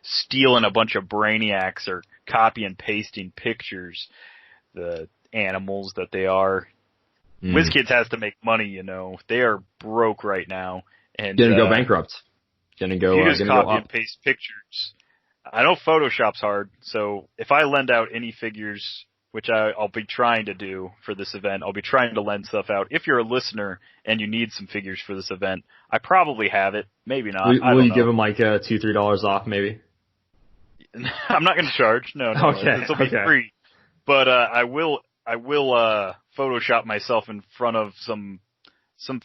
stealing a bunch of brainiacs or copy and pasting pictures, the animals that they are. WizKids has to make money, They are broke right now. And gonna go bankrupt. Gonna go, you just gonna copy go up. and paste pictures. I know Photoshop's hard, so if I lend out any figures, which I'll be trying to do for this event, I'll be trying to lend stuff out. If you're a listener and you need some figures for this event, I probably have it. Maybe not. Will you give them like $2-3 off, maybe? I'm not going to charge. No. Okay. This will be free. But I will Photoshop myself in front of some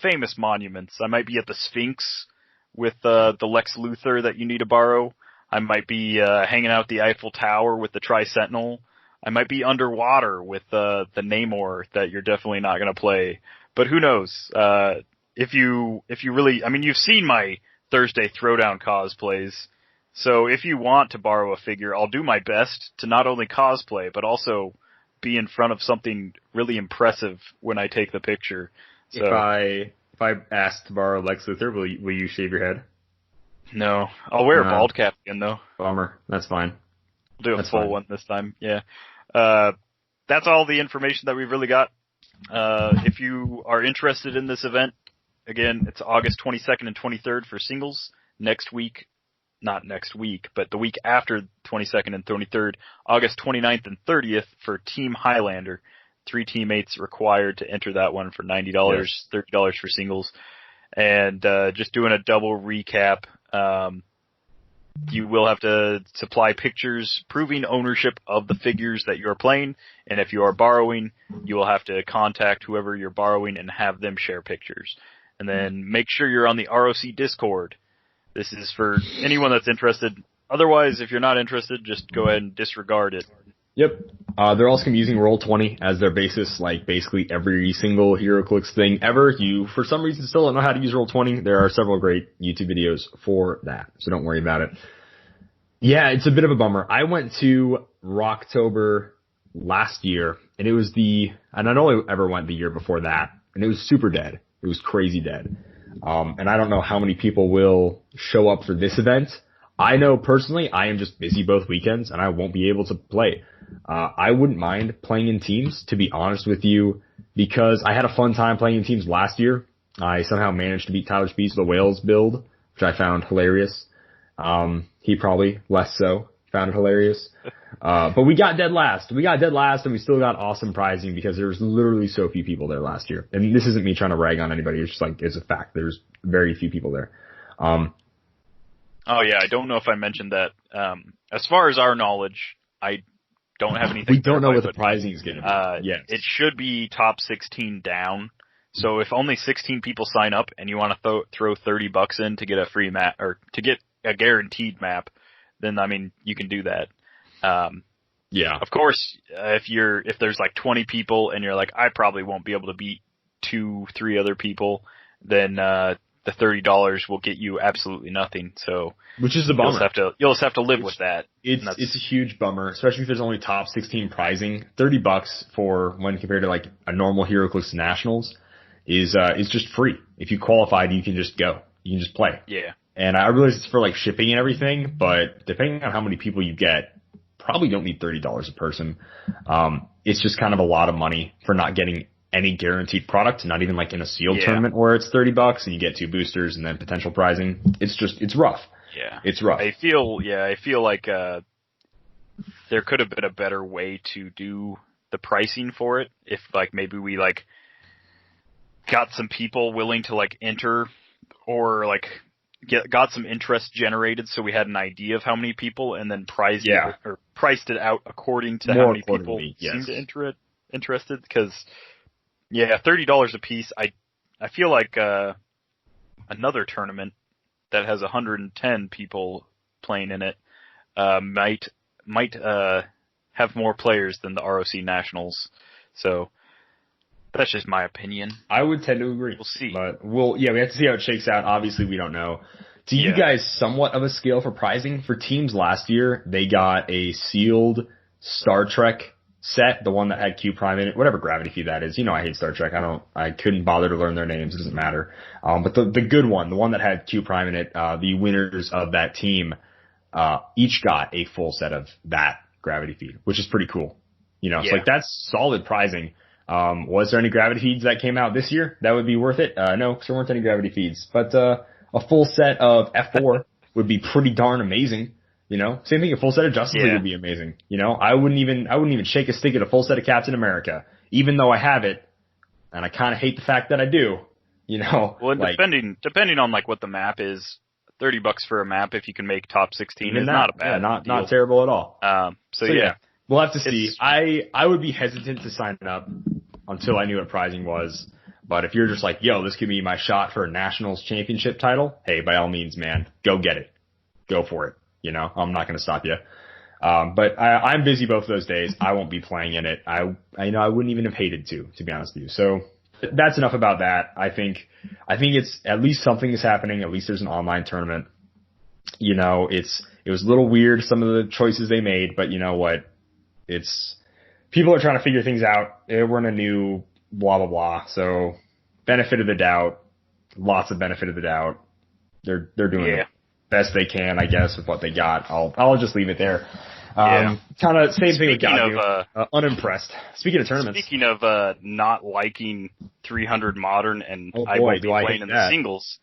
famous monuments. I might be at the Sphinx with the Lex Luthor that you need to borrow. I might be hanging out at the Eiffel Tower with the Tri-Sentinel. I might be underwater with the Namor that you're definitely not going to play. But who knows? If you really, you've seen my Thursday Throwdown cosplays. So if you want to borrow a figure, I'll do my best to not only cosplay, but also be in front of something really impressive when I take the picture. So, if I ask to borrow Lex Luthor, will you shave your head? No. I'll wear a bald cap again, though. Bummer. That's fine. I'll do a full one this time, yeah. That's all the information that we've really got. If you are interested in this event, again, it's August 22nd and 23rd for singles. Next week, not next week, but the week after 22nd and 23rd, August 29th and 30th for Team Highlander. 3 teammates required to enter that one for $90, yes. $30 for singles. And just doing a double recap, you will have to supply pictures proving ownership of the figures that you're playing, and if you are borrowing, you will have to contact whoever you're borrowing and have them share pictures. And then make sure you're on the ROC Discord. This is for anyone that's interested. Otherwise, if you're not interested, just go ahead and disregard it. Yep. They're also going to be using Roll20 as their basis, like basically every single Heroclix thing ever. You, for some reason, still don't know how to use Roll20. There are several great YouTube videos for that, so don't worry about it. Yeah, it's a bit of a bummer. I went to Rocktober last year, and it was and I only ever went the year before that, and it was super dead. It was crazy dead. And I don't know how many people will show up for this event. I know personally I am just busy both weekends, and I won't be able to play. I wouldn't mind playing in teams, to be honest with you, because I had a fun time playing in teams last year. I somehow managed to beat Tyler Speeds with a Wales build, which I found hilarious. He probably less so found it hilarious. But we got dead last. And we still got awesome prizing because there was literally so few people there last year. And this isn't me trying to rag on anybody. It's just like, it's a fact. There's very few people there. Oh yeah, I don't know if I mentioned that. As far as our knowledge, I don't have anything. We don't know what the prizing is going to be. Yes. It should be top 16 down. So if only 16 people sign up and you want to throw $30 in to get a free map or to get a guaranteed map, then you can do that. Yeah. Of course, if there's like 20 people and you're like, I probably won't be able to beat 2-3 other people, then the $30 will get you absolutely nothing. So, which is the bummer. You'll just have to live with that. It's a huge bummer, especially if there's only top 16 prizing. $30 for when compared to like a normal Heroclix Nationals is just free. If you qualified, you can just go. You can just play. Yeah. And I realize it's for like shipping and everything, but depending on how many people you get, probably don't need $30 a person. It's just kind of a lot of money for not getting any guaranteed product, not even like in a sealed tournament where it's $30 and you get 2 boosters and then potential prizing. It's rough. Yeah. It's rough. I feel like there could have been a better way to do the pricing for it. If like maybe we like got some people willing to like enter or like got some interest generated so we had an idea of how many people and then priced it out according to how many people seem to interested. Because $30 a piece. I feel like another tournament that has 110 people playing in it might have more players than the ROC Nationals. So that's just my opinion. I would tend to agree. We'll see. But we have to see how it shakes out. Obviously, we don't know. Do you guys somewhat of a scale for prizing? For teams last year, they got a sealed Star Trek set, the one that had Q Prime in it, whatever gravity feed that is. I hate Star Trek. I couldn't bother to learn their names. It doesn't matter. But the good one, the one that had Q Prime in it, the winners of that team, each got a full set of that gravity feed, which is pretty cool. So like that's solid prizing. Was there any gravity feeds that came out this year that would be worth it? No, because there weren't any gravity feeds, but, a full set of F4 would be pretty darn amazing. Same thing, a full set of Justice League would be amazing. I wouldn't even shake a stick at a full set of Captain America, even though I have it, and I kind of hate the fact that I do. Well, depending on like what the map is, $30 for a map if you can make top 16 is not a bad deal. Not terrible at all. So yeah, we'll have to see. I would be hesitant to sign up until I knew what prizing was. But if you're just like, yo, this could be my shot for a Nationals championship title, hey, by all means, man, go get it. Go for it. I'm not going to stop you. But I'm busy both of those days. I won't be playing in it. I wouldn't even have hated to be honest with you. So that's enough about that. I think it's at least something is happening. At least there's an online tournament. It was a little weird, some of the choices they made, but you know what? People are trying to figure things out. We're in a new blah, blah, blah. So benefit of the doubt, lots of benefit of the doubt. They're doing the best they can, I guess, with what they got. I'll just leave it there. Kind of same thing with got unimpressed. Speaking of tournaments. Speaking of not liking 300 Modern, and I won't be playing in the singles,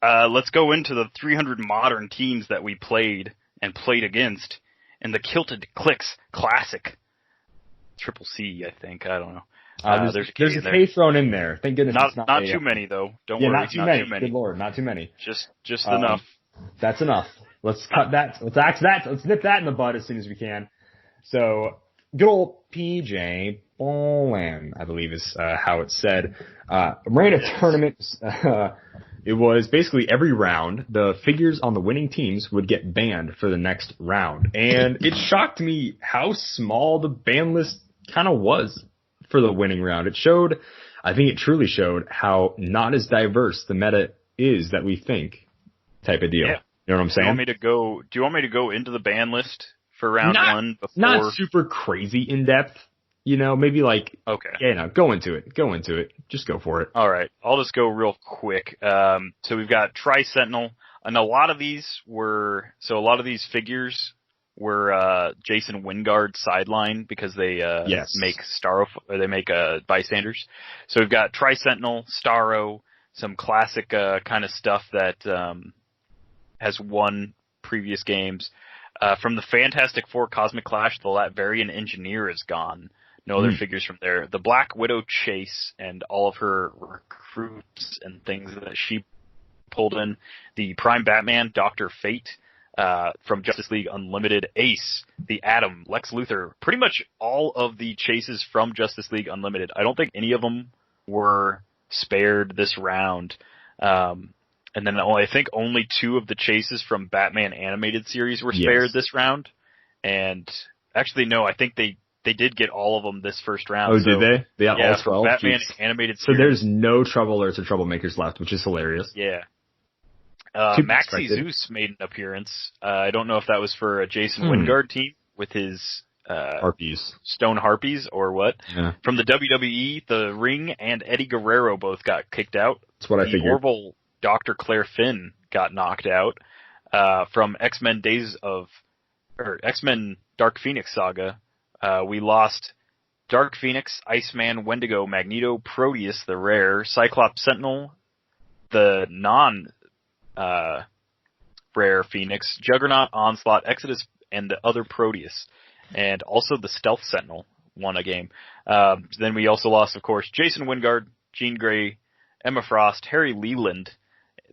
let's go into the 300 Modern teams that we played against in the Kilted Clix Classic. Triple C, I think. I don't know. There's a K thrown in there. Thank goodness it's not too many, though. Don't worry. Not too many. Good Lord, not too many. Just enough. That's enough. Let's cut that. Let's axe that. Let's nip that in the bud as soon as we can. So, good old PJ Bolin, I believe is how it's said. Ran a tournament. It was basically every round, the figures on the winning teams would get banned for the next round. And it shocked me how small the ban list kind of was for the winning round. I think it truly showed how not as diverse the meta is that we think type of deal. Yeah. You know what I'm saying? Do you want me to go into the ban list for round one before? Not super crazy in depth. Maybe like, okay. Yeah, go into it. Just go for it. All right. I'll just go real quick. So we've got Tri-Sentinel, and a lot of these figures were Jason Wingard sideline because they make bystanders. So we've got Tri-Sentinel, Starro, some classic kind of stuff that has won previous games. From the Fantastic Four Cosmic Clash, the Latverian Engineer is gone. No other figures from there. The Black Widow Chase and all of her recruits and things that she pulled in. The Prime Batman, Dr. Fate, from Justice League Unlimited, Ace, the Atom, Lex Luthor, pretty much all of the chases from Justice League Unlimited. I don't think any of them were spared this round. And then I think only 2 of the chases from Batman Animated Series were spared this round. And actually, no, I think they did get all of them this first round. Oh, did they? They got all 12? Batman Animated Series. So there's no troublers or troublemakers left, which is hilarious. Yeah. Maxi Zeus made an appearance. I don't know if that was for a Jason Wingard team with his Harpies. Stone Harpies or what. Yeah. From the WWE, The Ring and Eddie Guerrero both got kicked out. That's what I figured. Orville Dr. Claire Finn got knocked out. From X-Men Dark Phoenix Saga, we lost Dark Phoenix, Iceman, Wendigo, Magneto, Proteus, the rare, Cyclops Sentinel, the rare Phoenix, Juggernaut, Onslaught, Exodus, and the other Proteus. And also the Stealth Sentinel won a game. Then we also lost, of course, Jason Wingard, Jean Grey, Emma Frost, Harry Leland,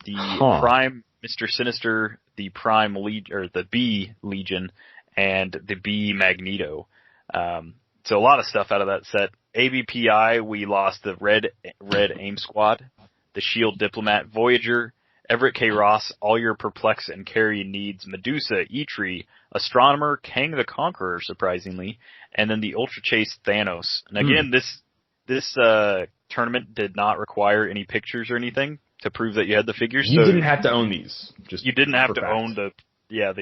the Prime Mr. Sinister, the Prime the B Legion, and the B Magneto. So a lot of stuff out of that set. ABPI, we lost the Red AIM Squad, the Shield Diplomat, Voyager, Everett K. Ross, All Your Perplex and Carry Needs, Medusa, E-Tree, Astronomer, Kang the Conqueror, surprisingly, and then the Ultra Chase Thanos. And again, this tournament did not require any pictures or anything to prove that you had the figures. You didn't have to own these. You didn't have to own the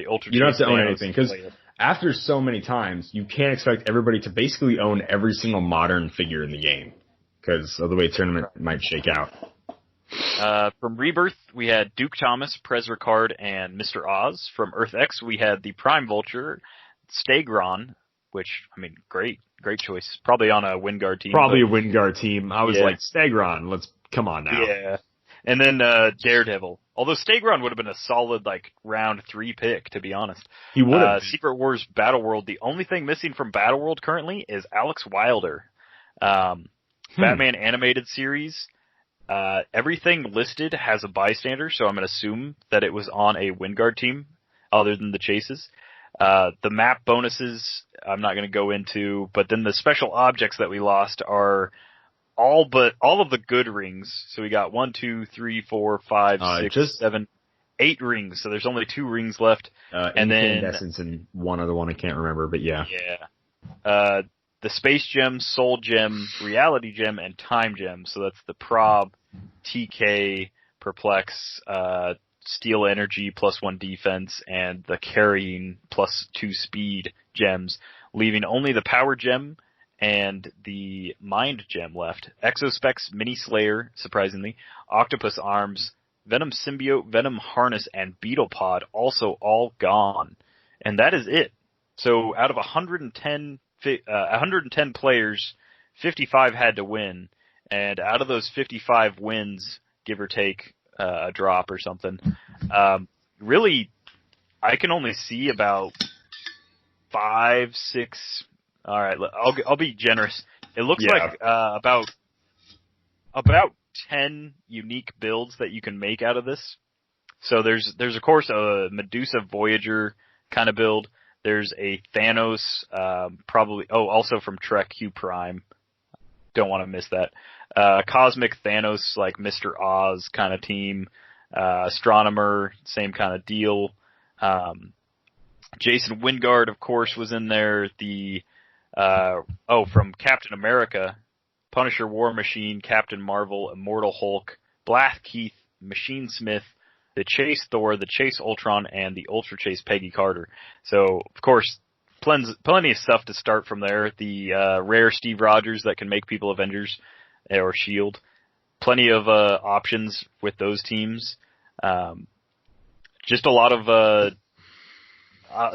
Ultra Chase. You don't have to own anything, because after so many times, you can't expect everybody to basically own every single modern figure in the game because of the way tournament might shake out. From Rebirth, we had Duke Thomas, Prez Ricard, and Mr. Oz. From Earth X, we had the Prime Vulture, Stegron, which, I mean, great choice. Probably on a Wingard team. Probably a Wingard team. I was like, Stegron, come on now. Yeah. And then Daredevil. Although Stegron would have been a solid, like, round 3 pick, to be honest. He would have. Secret Wars Battle World. The only thing missing from Battle World currently is Alex Wilder. Batman Animated Series. Everything listed has a bystander, so I'm going to assume that it was on a Wingard team, other than the chases. The map bonuses, I'm not going to go into, but then the special objects that we lost are all of the good rings. So we got 1, 2, 3, 4, 5, 6, 7, 8 rings. So there's only 2 rings left. And then Incandescence and one other one I can't remember, but yeah. Yeah. The Space Gem, Soul Gem, Reality Gem, and Time Gem. So that's the Prob, TK, Perplex, Steel Energy +1 defense, and the Carrying +2 speed gems, leaving only the Power Gem and the Mind Gem left. Exospecs, Mini Slayer, surprisingly, Octopus Arms, Venom Symbiote, Venom Harness, and Beetle Pod also all gone. And that is it. So out of 110 players, 55 had to win. And out of those 55 wins, give or take a drop or something, really, I can only see about 5, 6. All right, I'll be generous. It looks like about 10 unique builds that you can make out of this. So there's of course a Medusa Voyager kind of build. There's a Thanos, also from Trek Q Prime. Don't want to miss that. Cosmic Thanos, like Mr. Oz kind of team. Astronomer, same kind of deal. Jason Wingard, of course, was in there. From Captain America, Punisher, War Machine, Captain Marvel, Immortal Hulk, Black Keith, Machine Smith, the Chase Thor, the Chase Ultron, and the Ultra Chase Peggy Carter. So, of course, plenty of stuff to start from there. The rare Steve Rogers that can make people Avengers or S.H.I.E.L.D. Plenty of options with those teams. Just a lot of...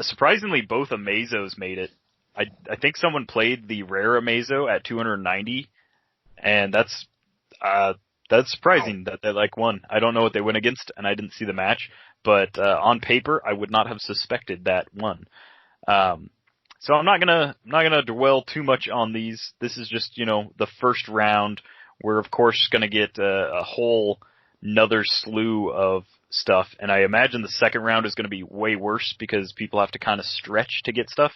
surprisingly, both Amazos made it. I think someone played the rare Amazo at 290, and that's surprising that they won. I don't know what they went against, and I didn't see the match, but on paper, I would not have suspected that won. So I'm not gonna dwell too much on these. This is just the first round. We're of course gonna get a whole another slew of stuff, and I imagine the second round is gonna be way worse because people have to kind of stretch to get stuff.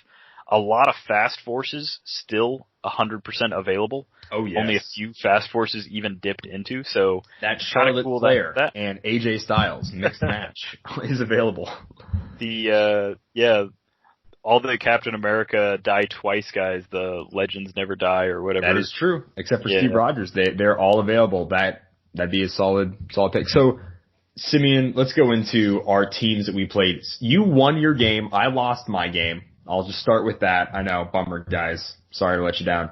A lot of fast forces still 100% available. Oh yes. Only a few fast forces even dipped into. So that Charlotte Flair and AJ Styles mixed match is available. All the Captain America die twice guys, the Legends never die or whatever. That is true, except for Steve Rogers. They're all available. That'd be a solid pick. So, Simeon, let's go into our teams that we played. You won your game. I lost my game. I'll just start with that. I know, bummer, guys. Sorry to let you down.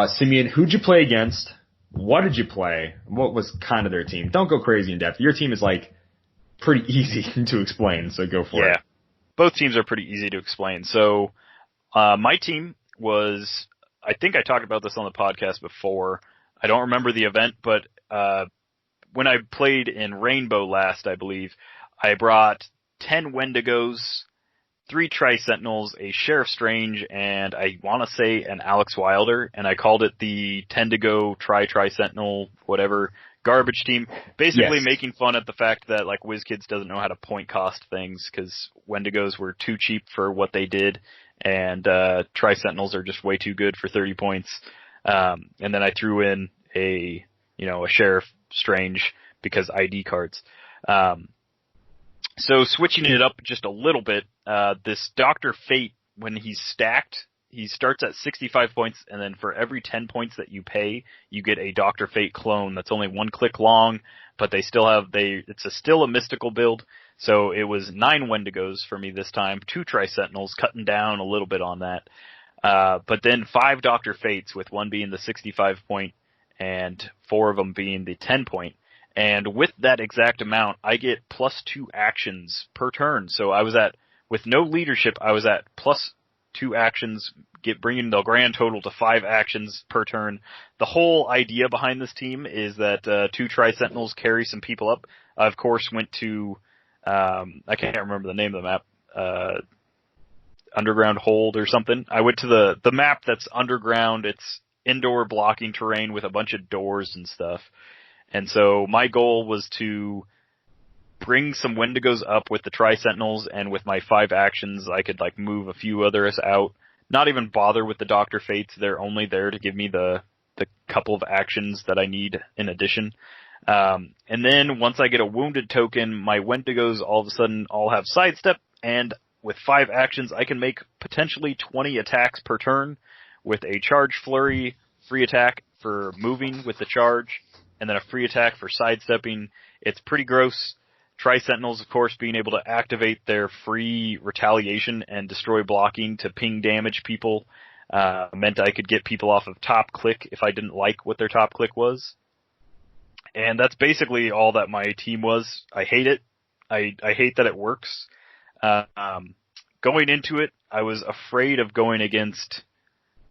Simeon, who'd you play against? What did you play? What was kind of their team? Don't go crazy in depth. Your team is pretty easy to explain, so go for it. Both teams are pretty easy to explain. So, my team was, I think I talked about this on the podcast before. I don't remember the event, but when I played in Rainbow last, I believe, I brought 10 Wendigos, 3 Tri-Sentinels, a Sheriff Strange, and I want to say an Alex Wilder, and I called it the Tendigo Tri-Sentinel, whatever, garbage team. Basically making fun at the fact that, WizKids doesn't know how to point cost things, because Wendigos were too cheap for what they did, and Tri-Sentinels are just way too good for 30 points. And then I threw in a Sheriff Strange, because ID cards. So switching it up just a little bit, this Dr. Fate, when he's stacked, he starts at 65 points, and then for every 10 points that you pay, you get a Dr. Fate clone that's only 1 click long, but they still have, still a mystical build. So it was 9 Wendigos for me this time, 2 Tri-Sentinels, cutting down a little bit on that. But then 5 Dr. Fates, with 1 being the 65 point and 4 of them being the 10 point. And with that exact amount, I get +2 actions per turn. So with no leadership, I was at +2 actions, bringing the grand total to 5 actions per turn. The whole idea behind this team is that 2 Tri-Sentinels carry some people up. I, of course, went to, I can't remember the name of the map, Underground Hold or something. I went to the map that's underground. It's indoor blocking terrain with a bunch of doors and stuff. And so my goal was to bring some Wendigos up with the Tri-Sentinels, and with my 5 actions, I could move a few others out. Not even bother with the Dr. Fates. They're only there to give me the couple of actions that I need in addition. And then once I get a wounded token, my Wendigos all of a sudden all have sidestep, and with 5 actions, I can make potentially 20 attacks per turn with a charge flurry, free attack for moving with the charge, and then a free attack for sidestepping. It's pretty gross. Tri-Sentinels, of course, being able to activate their free retaliation and destroy blocking to ping damage people, meant I could get people off of top click if I didn't like what their top click was. And that's basically all that my team was. I hate it. I hate that it works. Going into it, I was afraid of going against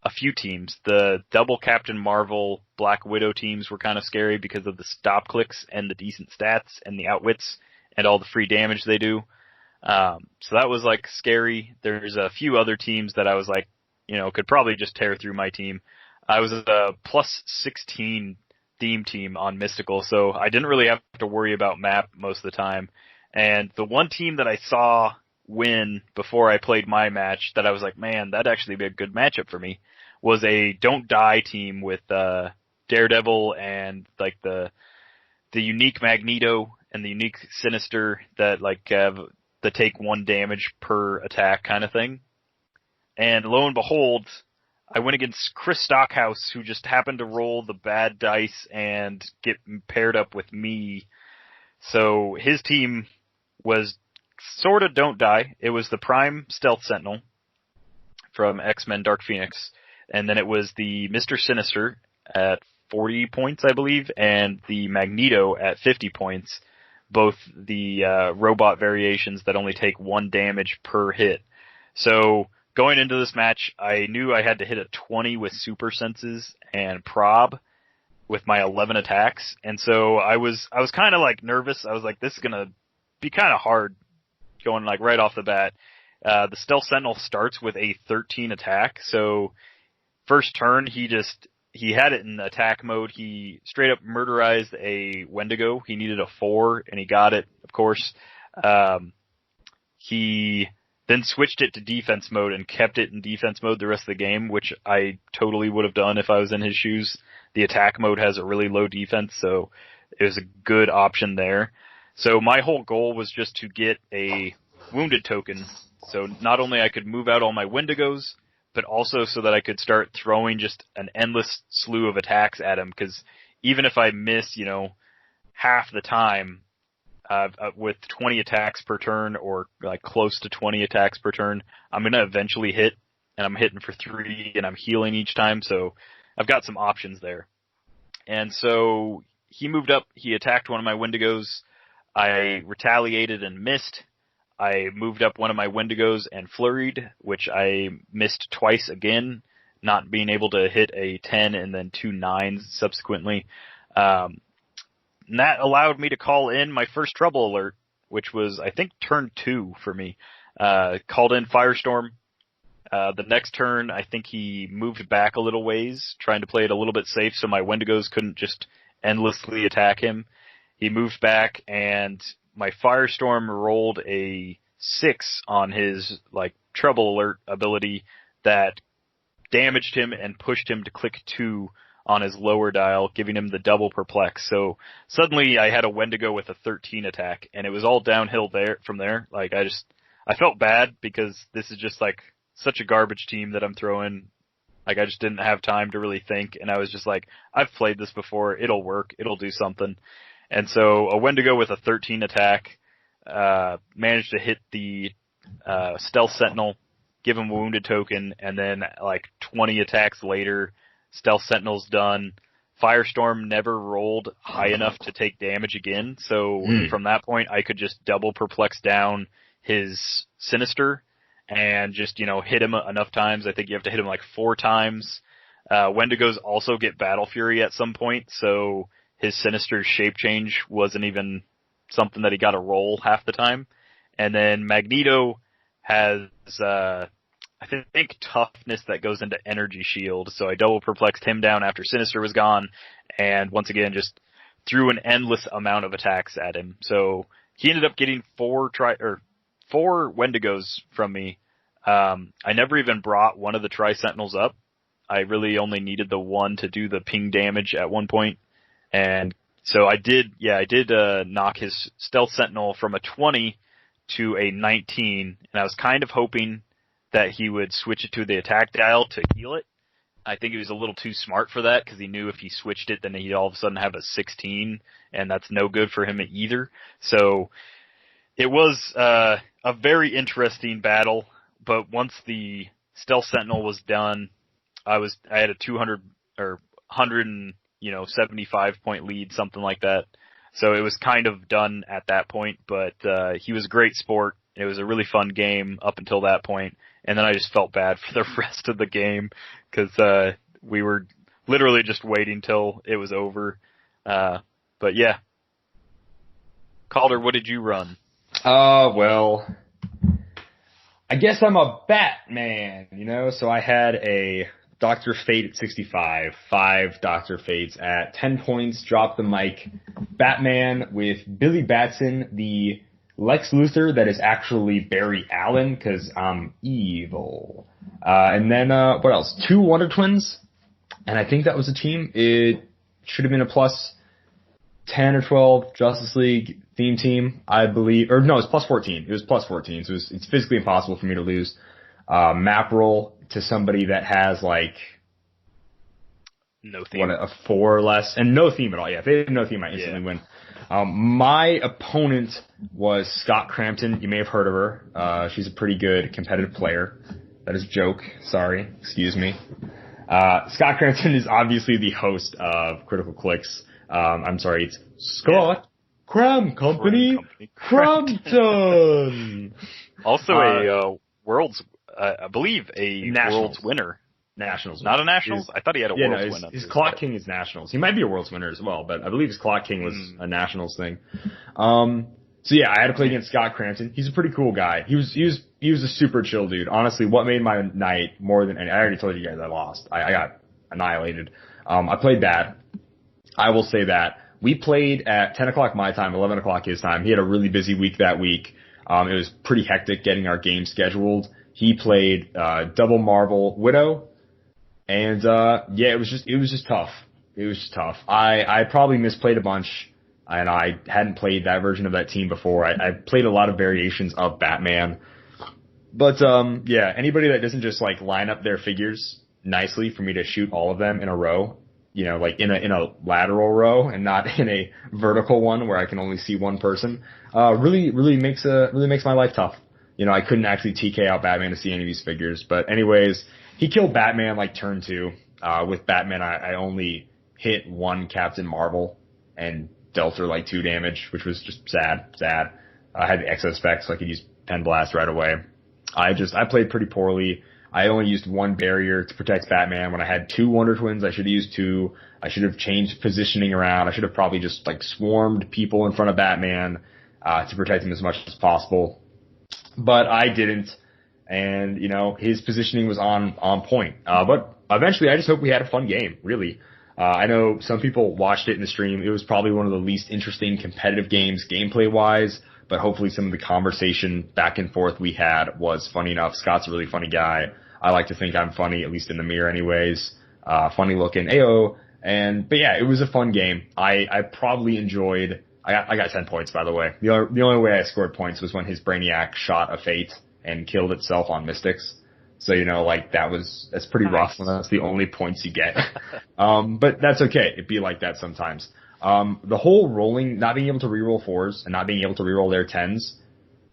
a few teams. The double Captain Marvel, Black Widow teams were kind of scary because of the stop clicks and the decent stats and the outwits and all the free damage they do. So that was scary. There's a few other teams that I was could probably just tear through my team. I was a +16 theme team on Mystical, so I didn't really have to worry about map most of the time. And the one team that I saw win before I played my match that I was man, that'd actually be a good matchup for me, was a Don't Die team with Daredevil and the unique Magneto and the unique Sinister that have the take 1 damage per attack kind of thing. And lo and behold, I went against Chris Stockhouse, who just happened to roll the bad dice and get paired up with me. So his team was sort of Don't Die. It was the Prime Stealth Sentinel from X-Men Dark Phoenix, and then it was the Mr. Sinister at 40 points, I believe, and the Magneto at 50 points, both the robot variations that only take 1 damage per hit. So going into this match, I knew I had to hit a 20 with super senses and prob with my 11 attacks, and so I was kind of nervous. I was this is gonna be kind of hard going right off the bat. The Stealth Sentinel starts with a 13 attack, so first turn he had it in attack mode. He straight up murderized a Wendigo. He needed a 4, and he got it, of course. He then switched it to defense mode and kept it in defense mode the rest of the game, which I totally would have done if I was in his shoes. The attack mode has a really low defense, so it was a good option there. So my whole goal was just to get a wounded token, so not only I could move out all my Wendigos, but also so that I could start throwing just an endless slew of attacks at him, because even if I miss, half the time, with 20 attacks per turn, or close to 20 attacks per turn, I'm going to eventually hit, and I'm hitting for 3, and I'm healing each time, so I've got some options there. And so he moved up, he attacked one of my Wendigos, I retaliated and missed. I moved up one of my Wendigos and flurried, which I missed twice again, not being able to hit a 10 and then 2 9s subsequently. And that allowed me to call in my first trouble alert, which was, I think, turn 2 for me. Called in Firestorm. The next turn, I think he moved back a little ways, trying to play it a little bit safe so my Wendigos couldn't just endlessly attack him. He moved back, and my Firestorm rolled a 6 on his trouble alert ability that damaged him and pushed him to click 2 on his lower dial, giving him the double perplex. So suddenly I had a Wendigo with a 13 attack, and it was all downhill from there. I felt bad because this is just such a garbage team that I'm throwing. I just didn't have time to really think, and I was just I've played this before, it'll work, it'll do something. And so a Wendigo with a 13 attack, managed to hit the, Stealth Sentinel, give him a wounded token, and then like 20 attacks later, Stealth Sentinel's done. Firestorm never rolled high enough to take damage again, so from that point I could just double perplex down his Sinister and just, hit him enough times. I think you have to hit him like 4 times. Wendigos also get Battle Fury at some point, so his Sinister's shape change wasn't even something that he got to roll half the time. And then Magneto has, I think toughness that goes into Energy Shield, so I double perplexed him down after Sinister was gone, and once again just threw an endless amount of attacks at him. So he ended up getting 4 Wendigos from me. I never even brought one of the Tri-Sentinels up. I really only needed the one to do the ping damage at one point, and so I did knock his Stealth Sentinel from a 20 to a 19, and I was kind of hoping that he would switch it to the attack dial to heal it. I think he was a little too smart for that, because he knew if he switched it, then he'd all of a sudden have a 16, and that's no good for him either. So it was a very interesting battle, but once the Stealth Sentinel was done, I had a 200 or 175 point lead, something like that. So it was kind of done at that point, but he was a great sport. It was a really fun game up until that point. And then I just felt bad for the rest of the game because we were literally just waiting till it was over. But yeah. Calder, what did you run? Well, I guess I'm a Batman, so I had a Dr. Fate at 65, 5 Dr. Fates at 10 points, drop the mic. Batman with Billy Batson, the Lex Luthor that is actually Barry Allen, because I'm evil. And then, what else? 2 Wonder Twins, and I think that was a team. It should have been a plus 10 or 12 Justice League theme team, I believe. Or no, it was plus 14. It was plus 14, so it's physically impossible for me to lose. Map roll to somebody that has like no theme. A 4 or less, and no theme at all. Yeah, if they had no theme, I instantly win. My opponent was Scott Crampton. You may have heard of her. She's a pretty good competitive player. That is a joke. Sorry. Excuse me. Scott Crampton is obviously the host of Critical Clix. I'm sorry, it's Scott Cram Company Crampton. Also a world's, I believe a Nationals. world's winner. Nationals. Not a Nationals? I thought he had a world's winner. His Clock King is Nationals. He might be a world's winner as well, but I believe his Clock King was a Nationals thing. So yeah, I had to play against Scott Crampton. He's a pretty cool guy. He was a super chill dude. Honestly, what made my night more than, and I already told you guys I lost. I got annihilated. I played bad. I will say that. We played at 10 o'clock my time, 11 o'clock his time. He had a really busy week that week. It was pretty hectic getting our game scheduled. He played double Marvel Widow. And it was just tough. It was just tough. I probably misplayed a bunch, and I hadn't played that version of that team before. I played a lot of variations of Batman. But anybody that doesn't just like line up their figures nicely for me to shoot all of them in a row, like in a lateral row and not in a vertical one where I can only see one person, really makes my life tough. I couldn't actually TK out Batman to see any of these figures. But anyways, he killed Batman like turn 2. With Batman, I only hit 1 Captain Marvel and dealt her like 2 damage, which was just sad. I had the excess specs, so I could use Pen Blast right away. I played pretty poorly. I only used 1 barrier to protect Batman. When I had 2 Wonder Twins, I should have used 2. I should have changed positioning around. I should have probably just like swarmed people in front of Batman to protect him as much as possible. But I didn't. And, his positioning was on point. But eventually I just hope we had a fun game, really. I know some people watched it in the stream. It was probably one of the least interesting competitive games gameplay-wise, but hopefully some of the conversation back and forth we had was funny enough. Scott's a really funny guy. I like to think I'm funny, at least in the mirror anyways. Funny looking. Ayo. But yeah, it was a fun game. I probably enjoyed, I got 10 points, by the way. The only way I scored points was when his Brainiac shot a Fate and killed itself on Mystics. So, that's pretty rough when that's the only points you get. But that's okay. It'd be like that sometimes. The whole rolling, not being able to reroll 4s and not being able to reroll their 10s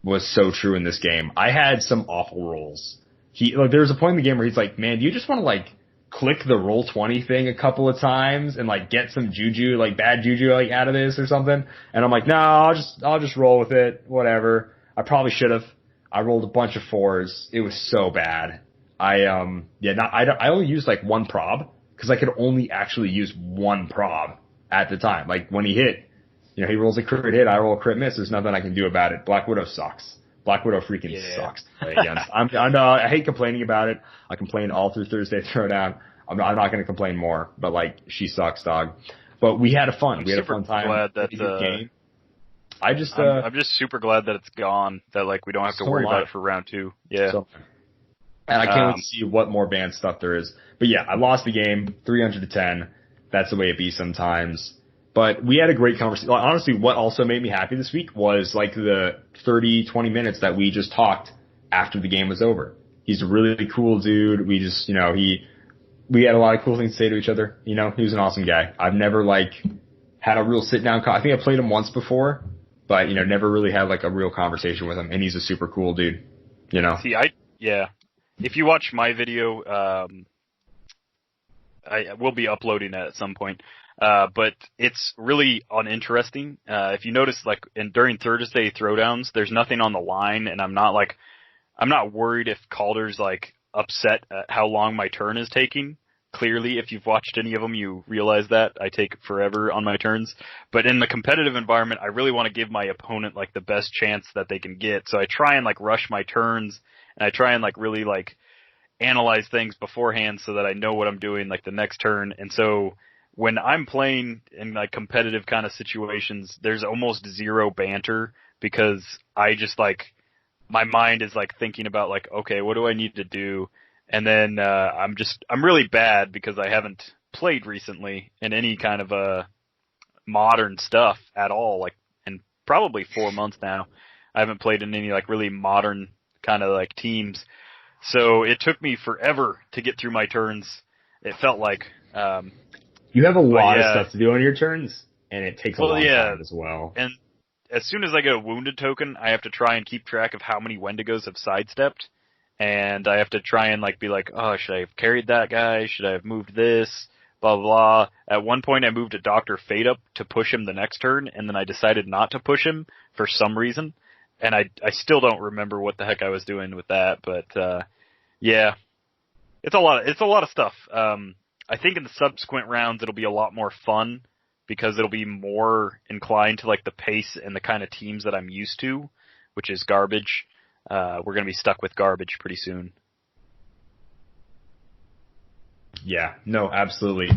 was so true in this game. I had some awful rolls. There was a point in the game where he's like, man, do you just want to like click the roll 20 thing a couple of times and like get some juju, like bad juju like out of this or something? And I'm like, no, I'll just roll with it. Whatever. I probably should have. I rolled a bunch of 4s. It was so bad. I only used like one prob because I could only actually use one prob at the time. Like when he hit, he rolls a crit hit, I roll a crit miss. There's nothing I can do about it. Black Widow sucks. Black Widow freaking sucks to play against. I hate complaining about it. I complained all through Thursday Throwdown. I'm not going to complain more, but like she sucks, dog. But we had a fun time. Glad that game. I'm just super glad that it's gone. That like we don't have to worry about it for round 2. Yeah. And I can't wait to see what more band stuff there is. But yeah, I lost the game 300-10. That's the way it be sometimes. But we had a great conversation. Honestly, what also made me happy this week was like the 30-20 minutes that we just talked after the game was over. He's a really cool dude. We just, we had a lot of cool things to say to each other. He was an awesome guy. I've never like had a real sit down. I think I played him once before, but never really had like a real conversation with him. And he's a super cool dude. See, if you watch my video, I will be uploading that at some point. But it's really uninteresting. If you notice, like, during Thursday throwdowns, there's nothing on the line, and I'm not worried if Calder's, like, upset at how long my turn is taking. Clearly, if you've watched any of them, you realize that. I take forever on my turns. But in the competitive environment, I really want to give my opponent, like, the best chance that they can get. So I try and, like, rush my turns, and I try and, like, really, like, analyze things beforehand so that I know what I'm doing, like, the next turn. And so when I'm playing in like competitive kind of situations, there's almost zero banter because I just like, my mind is like thinking about like, okay, what do I need to do? And then, I'm really bad because I haven't played recently in any kind of, modern stuff at all, like in probably 4 months now. I haven't played in any like really modern kind of like teams. So it took me forever to get through my turns. It felt like, you have a lot of stuff to do on your turns, and it takes a long time as well. And as soon as I get a wounded token, I have to try and keep track of how many Wendigos have sidestepped, and I have to try and like be like, oh, should I have carried that guy? Should I have moved this? Blah, blah, blah. At one point, I moved a Dr. Fate up to push him the next turn, and then I decided not to push him for some reason, and I still don't remember what the heck I was doing with that, but yeah. It's a lot of stuff. I think in the subsequent rounds it'll be a lot more fun because it'll be more inclined to like the pace and the kind of teams that I'm used to, which is garbage. We're going to be stuck with garbage pretty soon. Yeah, no, absolutely.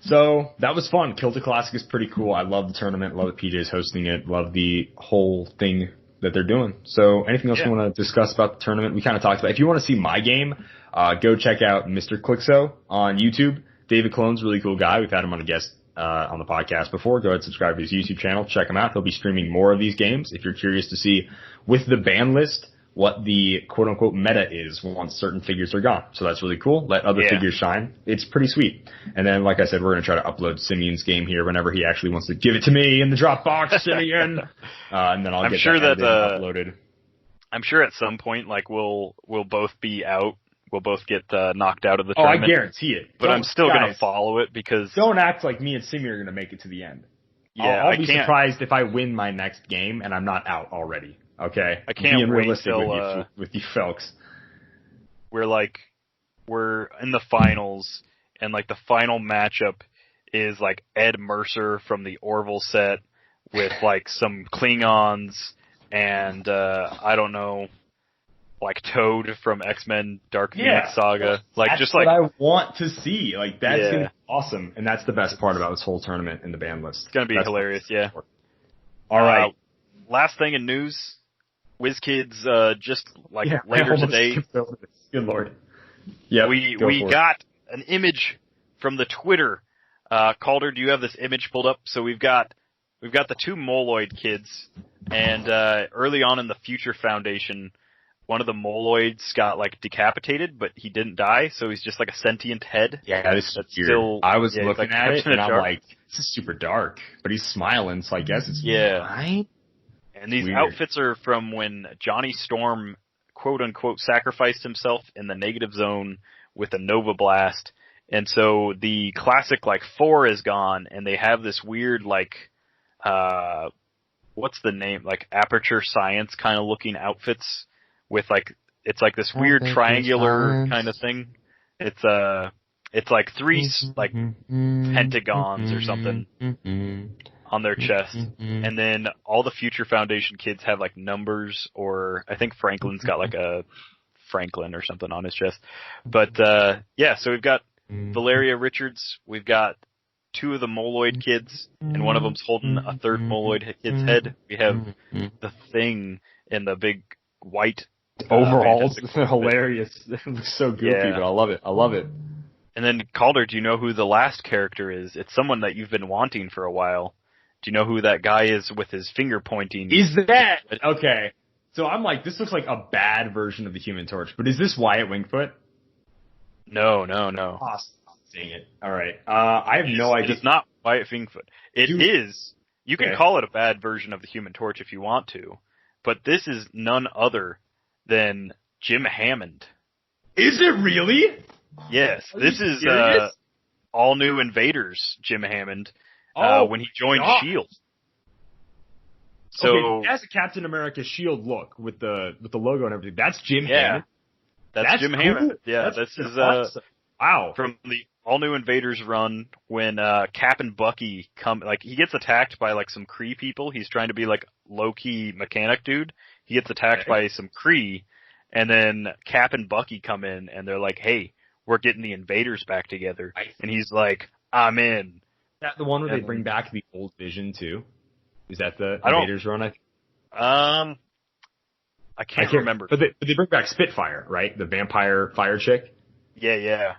So that was fun. Kilted Klassic is pretty cool. I love the tournament. Love that PJ's hosting it. Love the whole thing that they're doing. So anything else you want to discuss about the tournament? We kind of talked about. If you want to see my game, go check out Mr. Clixo on YouTube. David Clone's a really cool guy. We've had him on a guest on the podcast before. Go ahead and subscribe to his YouTube channel. Check him out. He'll be streaming more of these games. If you're curious to see with the ban list what the quote-unquote meta is once certain figures are gone. So that's really cool. Let other figures shine. It's pretty sweet. And then, like I said, we're going to try to upload Simeon's game here whenever he actually wants to give it to me in the Dropbox, Simeon. And then I'll get that uploaded. I'm sure at some point, like, we'll both be out. We'll both get knocked out of the tournament. Oh, I guarantee it. But I'm still going to follow it because... Don't act like me and Simeon are going to make it to the end. Yeah, I'll be surprised if I win my next game and I'm not out already. Okay? I can't wait till, with you folks. We're in the finals, and like the final matchup is like Ed Mercer from the Orville set with like some Klingons and I don't know, like Toad from X-Men Dark Phoenix Saga. Like that's just what like I want to see. Like that's gonna be awesome. And that's the best part about this whole tournament in the ban list. It's gonna be hilarious, yeah. All right. Last thing in news, WizKids just like later today. Good lord. Yeah. We got an image from the Twitter. Calder, do you have this image pulled up? So we've got the two Moloid kids, and early on in the Future Foundation, one of the Moloids got like decapitated, but he didn't die, so he's just like a sentient head. Yeah, this is weird. Still, I was yeah, looking like at it, and I'm dark. like, this is super dark. But he's smiling, so I guess it's fine. And these Weird. outfits are from when Johnny Storm, quote-unquote, sacrificed himself in the negative zone with a Nova Blast. And so the classic, like, 4 is gone, and they have this weird, like, what's the name? Like, Aperture Science kind of looking outfits with, like, it's like this weird triangular kind of thing. It's like 3, like, pentagons or something on their chest. And then all the Future Foundation kids have, like, numbers, or I think Franklin's got, like, a Franklin or something on his chest. But, yeah, so we've got Valeria Richards, we've got 2 of the Moloid kids, and one of them's holding a third Moloid kid's head. We have the Thing in the big white overalls. Hilarious. It looks so goofy, Yeah. but I love it. I love it. And then, Calder, do you know who the last character is? It's someone that you've been wanting for a while. Do you know who that guy is with his finger pointing? Is that okay? So I'm like, this looks like a bad version of the Human Torch, but is this Wyatt Wingfoot? No. Oh, dang it. All right. I have no idea. It's not Wyatt Wingfoot. It is. You can call it a bad version of the Human Torch if you want to, but this is none other than Jim Hammond. Is it really? Yes, this is all new Invaders Jim Hammond when he joined S.H.I.E.L.D. So okay, that's a Captain America S.H.I.E.L.D. look with the logo and everything. That's Jim Hammond. That's Jim cool. Hammond. Yeah, this is awesome. Wow. From the all new Invaders run when Cap and Bucky come, like he gets attacked by like some Kree people. He's trying to be like low key mechanic dude. He gets attacked by some Kree, and then Cap and Bucky come in and they're like, "Hey, we're getting the Invaders back together." And he's like, "I'm in." Is that the one where they bring back the old Vision too? Is that the Invaders run? I can't remember. But they bring back Spitfire, right? The vampire fire chick. Yeah.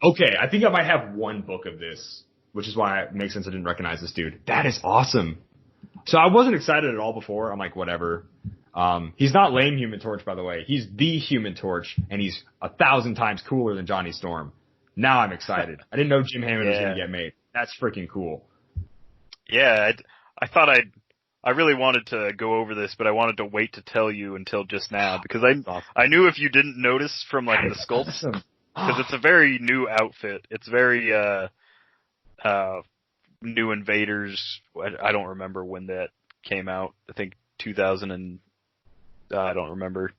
Okay, I think I might have one book of this, which is why it makes sense I didn't recognize this dude. That is awesome. So I wasn't excited at all before. I'm like, whatever. He's not lame Human Torch, by the way. He's the Human Torch, and he's 1,000 times cooler than Johnny Storm. Now I'm excited. I didn't know Jim Hammond was going to get made. That's freaking cool. Yeah, I thought I really wanted to go over this, but I wanted to wait to tell you until just now because I knew if you didn't notice from like the sculpts, because it's a very new outfit. It's very new Invaders. I don't remember when that came out. I think 2000 and I don't remember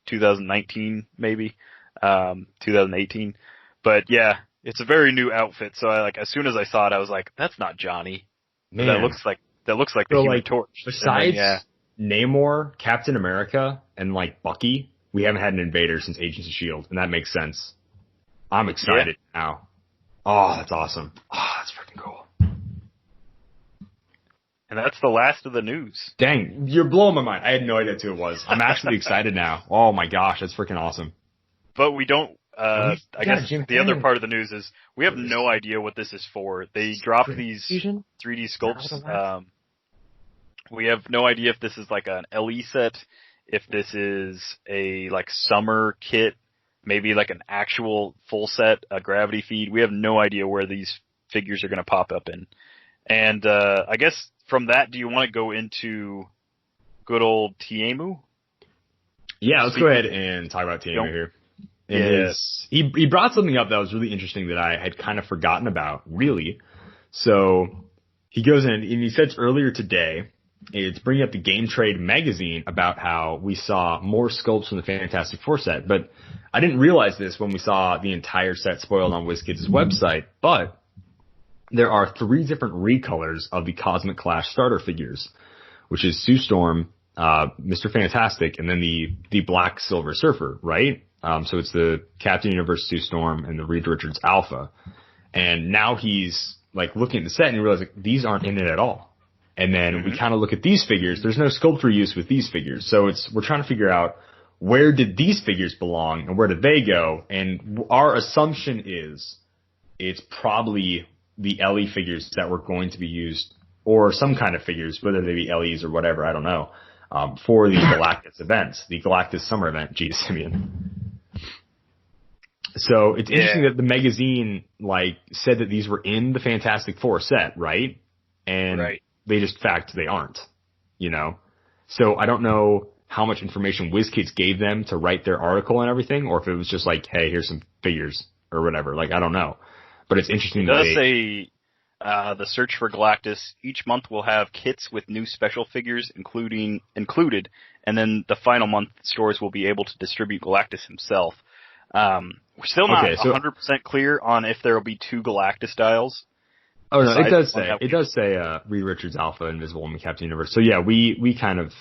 2019 maybe 2018. But yeah, it's a very new outfit. So I like as soon as I saw it, I was like, that's not Johnny. Man. That looks like the Human Torch. Besides Namor, Captain America, and like Bucky, we haven't had an Invader since Agents of S.H.I.E.L.D., and that makes sense. I'm excited now. Oh, that's awesome. Oh, that's freaking cool. And that's the last of the news. Dang, you're blowing my mind. I had no idea who it was. I'm actually excited now. Oh my gosh, that's freaking awesome. But we don't, I guess the other part of the news is we have no idea what this is for. They dropped these 3D sculpts. We have no idea if this is like an LE set, if this is a like summer kit, maybe like an actual full set, a gravity feed. We have no idea where these figures are going to pop up in. And I guess from that, do you want to go into good old Teemu? Yeah, let's go ahead and talk about Teemu here. He brought something up that was really interesting that I had kind of forgotten about, really. So he goes in and he said earlier today, it's bringing up the Game Trade magazine about how we saw more sculpts from the Fantastic Four set. But I didn't realize this when we saw the entire set spoiled on WizKids' website. But there are 3 different recolors of the Cosmic Clash starter figures, which is Sue Storm, Mr. Fantastic, and then the Black Silver Surfer, right? So it's the Captain Universe Sue Storm and the Reed Richards Alpha. And now he's like looking at the set and he realizes like, these aren't in it at all. And then we kind of look at these figures. There's no sculptor use with these figures. So we're trying to figure out where did these figures belong and where did they go? And our assumption is it's probably the LE figures that were going to be used or some kind of figures, whether they be LEs or whatever. I don't know. for the Galactus events, the Galactus summer event. Geez, Simeon. So it's interesting that the magazine said that these were in the Fantastic Four set, right? And they they aren't, So I don't know how much information WizKids gave them to write their article and everything, or if it was just hey, here's some figures or whatever. I don't know. But it's interesting. It does say the search for Galactus each month will have kits with new special figures included, and then the final month stores will be able to distribute Galactus himself. We're still not 100% clear on if there will be 2 Galactus styles. Oh no, it does say Reed Richards Alpha, Invisible Woman, Captain Universe. So yeah, we kind of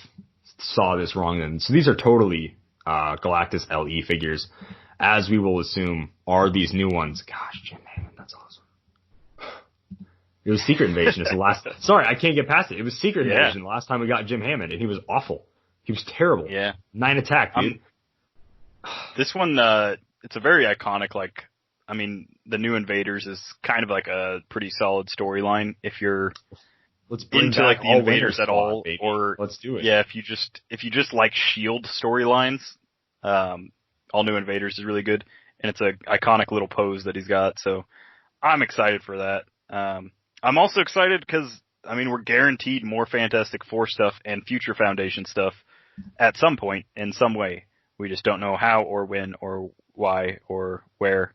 saw this wrong then. So these are totally Galactus LE figures, as we will assume are these new ones. Gosh, Jim Hammond, that's awesome. It was Secret Invasion. It's the last. Sorry, I can't get past it. It was Secret Invasion the last time we got Jim Hammond, and he was awful. He was terrible. Yeah. 9 attack, dude. This one, it's a very iconic, the new Invaders is kind of a pretty solid storyline if you're into the Invaders at all, baby. or let's do it. Yeah, if you just like Shield storylines, All New Invaders is really good, and it's a iconic little pose that he's got. So I'm excited for that. I'm also excited because we're guaranteed more Fantastic Four stuff and future Foundation stuff at some point in some way. We just don't know how or when or why or where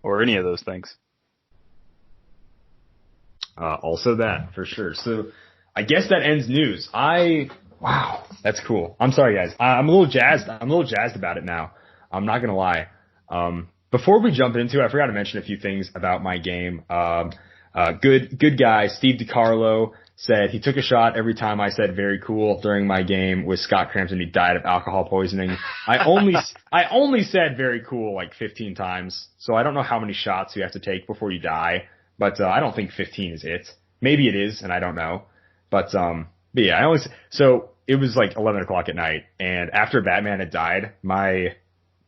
or any of those things. Also that, for sure. So I guess that ends news. Wow, that's cool. I'm sorry, guys. I'm a little jazzed. I'm a little jazzed about it now. I'm not going to lie. Before we jump into it, I forgot to mention a few things about my game. Good guy, Steve DiCarlo, said he took a shot every time I said very cool during my game with Scott Crampton. He died of alcohol poisoning. I only said very cool 15 times, so I don't know how many shots you have to take before you die, but I don't think 15 is it. Maybe it is, and I don't know. But yeah, so it was 11 o'clock at night, and after Batman had died, I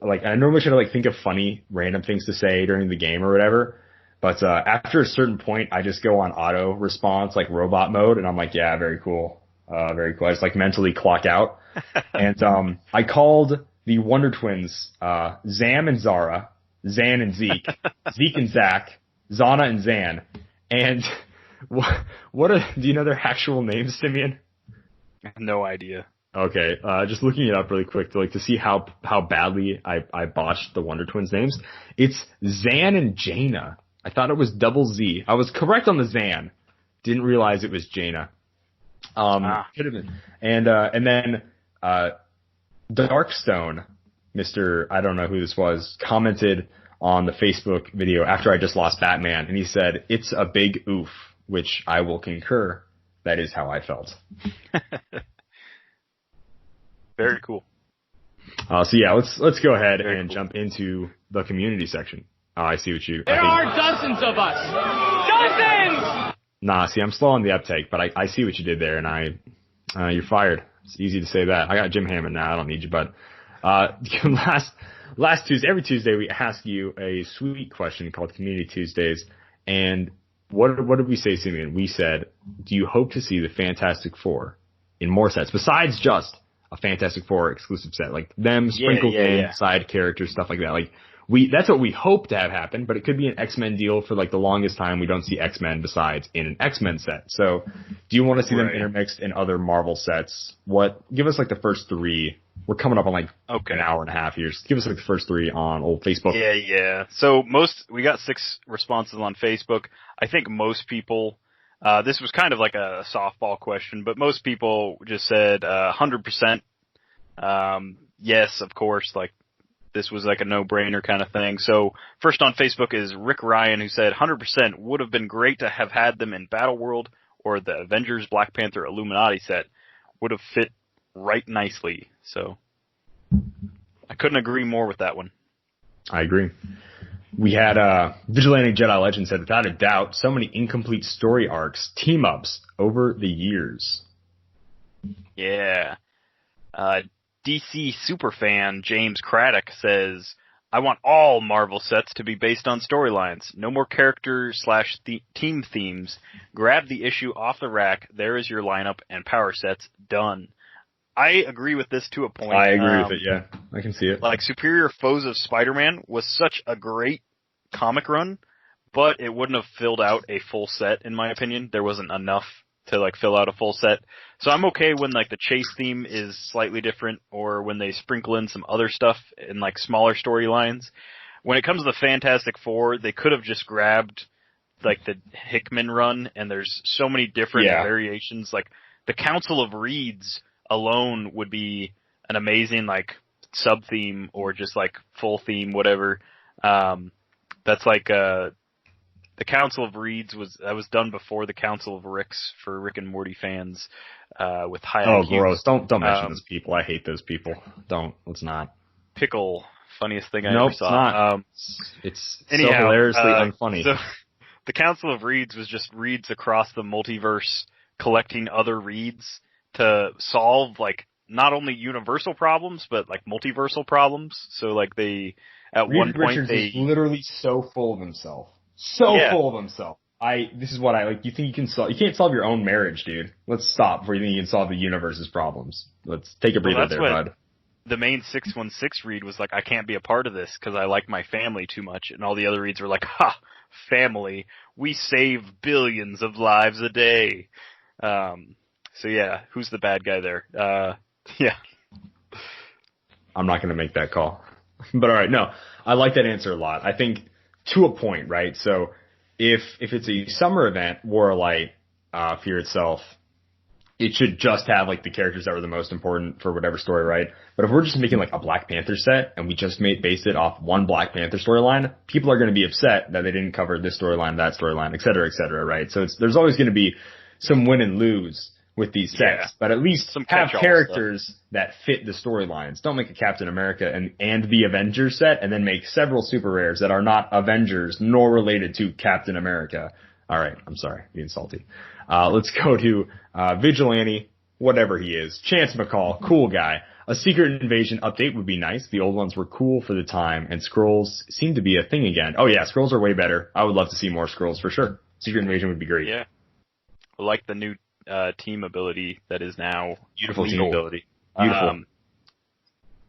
normally try to think of funny random things to say during the game or whatever. But after a certain point, I just go on auto response, robot mode, and I'm yeah, very cool. Very cool. I just mentally clock out. And I called the Wonder Twins Zam and Zara, Zan and Zeke, Zeke and Zach, Zana and Zan. And do you know their actual names, Simeon? I have no idea. Okay, just looking it up really quick to see how badly I botched the Wonder Twins names. It's Zan and Jaina. I thought it was double Z. I was correct on the Zan. Didn't realize it was Jaina. Could have been. And then Darkstone, Mr. I don't know who this was, commented on the Facebook video after I just lost Batman, and he said, "It's a big oof," which I will concur. That is how I felt. Very cool. So yeah, let's go ahead and jump into the community section. I see what you. There are dozens of us. Dozens. Nah, see, I'm slow on the uptake, but I see what you did there, and you're fired. It's easy to say that. I got Jim Hammond now. I don't need you, bud. Last Tuesday, every Tuesday, we ask you a sweet question called Community Tuesdays, and what did we say, Simeon? We said, do you hope to see the Fantastic Four in more sets besides just a Fantastic Four exclusive set, them sprinkled in side characters, stuff like that? That's what we hope to have happen, but it could be an X-Men deal for the longest time. We don't see X-Men besides in an X-Men set. So do you want to see them intermixed in other Marvel sets? Give us the first 3. We're coming up on an hour and a half here. Just give us the first 3 on old Facebook. Yeah. So we got 6 responses on Facebook. I think most people, this was kind of a softball question, but most people just said 100%. Yes, of course, this was a no-brainer kind of thing. So first on Facebook is Rick Ryan, who said 100% would have been great to have had them in Battle World or the Avengers Black Panther Illuminati set. Would have fit right nicely. So I couldn't agree more with that one. I agree. We had Vigilante Jedi Legend said, without a doubt, so many incomplete story arcs, team-ups over the years. Yeah. DC superfan James Craddock says, I want all Marvel sets to be based on storylines. No more character/team themes. Grab the issue off the rack. There is your lineup and power sets. Done. I agree with this to a point. I agree with it, yeah. I can see it. Like, Superior Foes of Spider-Man was such a great comic run, but it wouldn't have filled out a full set, in my opinion. There wasn't enough to, like, fill out a full set. So I'm okay when, like, the chase theme is slightly different, or when they sprinkle in some other stuff in, like, smaller storylines. When it comes to the Fantastic Four, they could have just grabbed, like, the Hickman run, and there's so many different variations. Like, the Council of Reeds alone would be an amazing, like, sub-theme, or just, like, full theme, whatever. That's like, the Council of Reeds was done before the Council of Ricks for Rick and Morty fans, with high IQs. Oh, gross. Don't mention those people. I hate those people. Let's not. Pickle, funniest thing I ever saw. It's anyhow, so hilariously unfunny. So, the Council of Reeds was just Reeds across the multiverse collecting other Reeds to solve, like, not only universal problems, but, like, multiversal problems. So, like, they, at Reed one point, Richards they... is literally so full of himself. Full of himself. This is what you think you can solve. You can't solve your own marriage, dude. Let's stop before you think you can solve the universe's problems. Let's take a breather there, bud. The main 616 Reed was like, I can't be a part of this because I like my family too much. And all the other Reeds were like, ha, family. We save billions of lives a day. So yeah, who's the bad guy there? Yeah. I'm not going to make that call. But alright, no. I like that answer a lot. I think to a point, right? So if it's a summer event, War of Light, Fear Itself, it should just have, like, the characters that were the most important for whatever story, right? But if we're just making, like, a Black Panther set and we just based it off one Black Panther storyline, people are going to be upset that they didn't cover this storyline, that storyline, et cetera, right? So there's always going to be some win and lose with these sets, but at least some have characters that fit the storylines. Don't make a Captain America and the Avengers set and then make several super rares that are not Avengers nor related to Captain America. All right, I'm sorry, being salty. Let's go to Vigilante, whatever he is. Chance McCall, cool guy. A Secret Invasion update would be nice. The old ones were cool for the time, and scrolls seem to be a thing again. Oh yeah, scrolls are way better. I would love to see more scrolls for sure. Secret Invasion would be great. Yeah, I like the new team ability that is now beautiful legal. Team ability. Beautiful.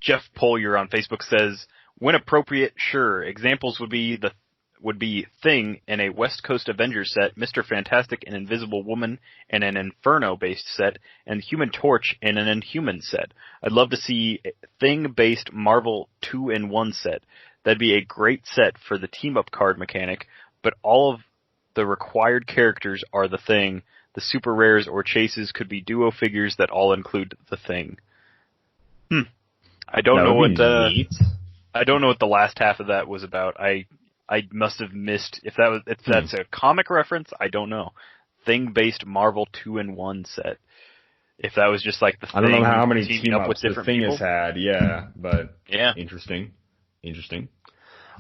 Jeff Polier on Facebook says, when appropriate, sure. Examples would be Thing in a West Coast Avengers set, Mr. Fantastic and Invisible Woman in an Inferno-based set, and Human Torch in an Inhuman set. I'd love to see a Thing-based Marvel 2-in-1 set. That'd be a great set for the team-up card mechanic, but all of the required characters are the Thing. The super rares or chases could be duo figures that all include the Thing. I don't know what the last half of that was about. I must have missed if that's a comic reference. I don't know. Thing-based Marvel 2-in-1 set. If that was just like the Thing. I don't know how many teaming up with the different Thing people. has had. Yeah, but yeah, interesting.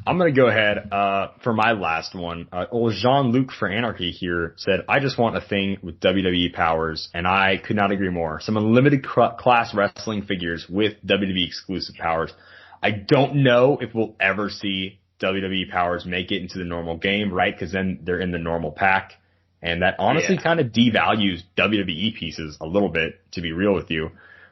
I'm going to go ahead for my last one. Old Jean-Luc for Anarchy here said, I just want a Thing with WWE powers, and I could not agree more. Some unlimited class wrestling figures with WWE exclusive powers. I don't know if we'll ever see WWE powers make it into the normal game, right? Because then they're in the normal pack. And that honestly kind of devalues WWE pieces a little bit, to be real with you.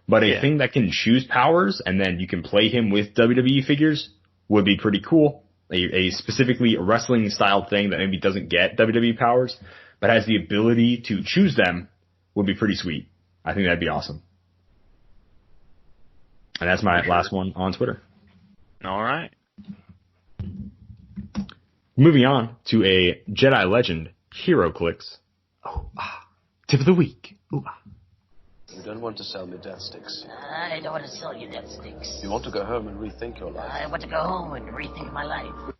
But a Thing that can choose powers, and then you can play him with WWE figures, would be pretty cool. A specifically wrestling style Thing that maybe doesn't get WWE powers, but has the ability to choose them would be pretty sweet. I think that'd be awesome. And that's my last one on Twitter. All right. Moving on to a Jedi Legend, Heroclix. Tip of the week. You don't want to sell me death sticks. I don't want to sell you death sticks. You want to go home and rethink your life. I want to go home and rethink my life.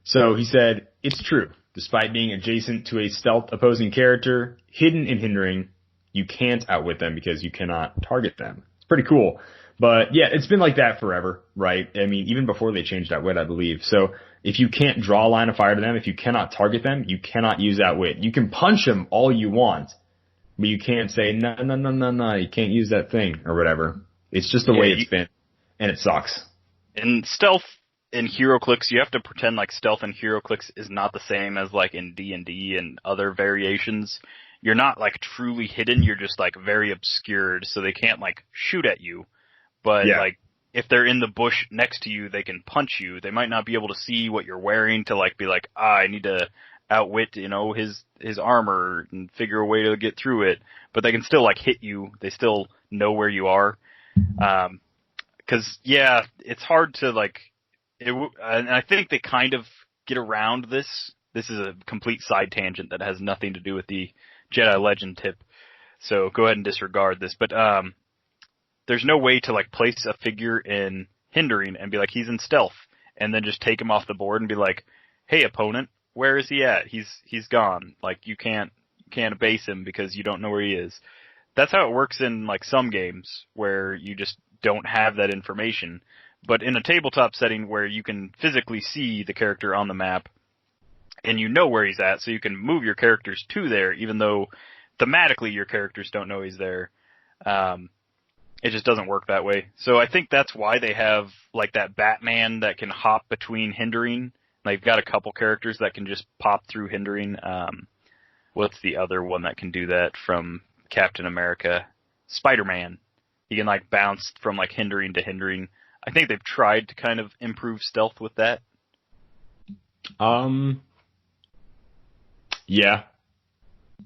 So he said, it's true. Despite being adjacent to a stealth opposing character, hidden and hindering, you can't outwit them because you cannot target them. It's pretty cool. But yeah, it's been like that forever, right? I mean, even before they changed outwit, I believe. So if you can't draw a line of fire to them, if you cannot target them, you cannot use outwit. You can punch them all you want, but you can't say, no, you can't use that thing or whatever. It's just the way it's been, and it sucks. In stealth in Heroclix, you have to pretend like stealth in Heroclix is not the same as like in D&D and other variations. you're not like truly hidden. You're just like very obscured, so they can't like shoot at you. But like if they're in the bush next to you, they can punch you. They might not be able to see what you're wearing to like be like, I need to outwit, his armor and figure a way to get through it. But they can still like hit you. They still know where you are. 'Cause it's hard to like, and I think they kind of get around this. This is a complete side tangent that has nothing to do with the Jedi Legend tip. So go ahead and disregard this. But, there's no way to like place a figure in hindering and be like, he's in stealth, and then just take him off the board and be like, hey opponent, where is he at? He's gone. Like you can't abase him because you don't know where he is. That's how it works in like some games where you just don't have that information. But in a tabletop setting where you can physically see the character on the map and you know where he's at, so you can move your characters to there, even though thematically your characters don't know he's there. It just doesn't work that way. So I think that's why they have like that Batman that can hop between hindering. They've got a couple characters that can just pop through hindering. What's the other one that can do that from Captain America? Spider-Man. He can like bounce from like hindering to hindering. I think they've tried to kind of improve stealth with that. Yeah,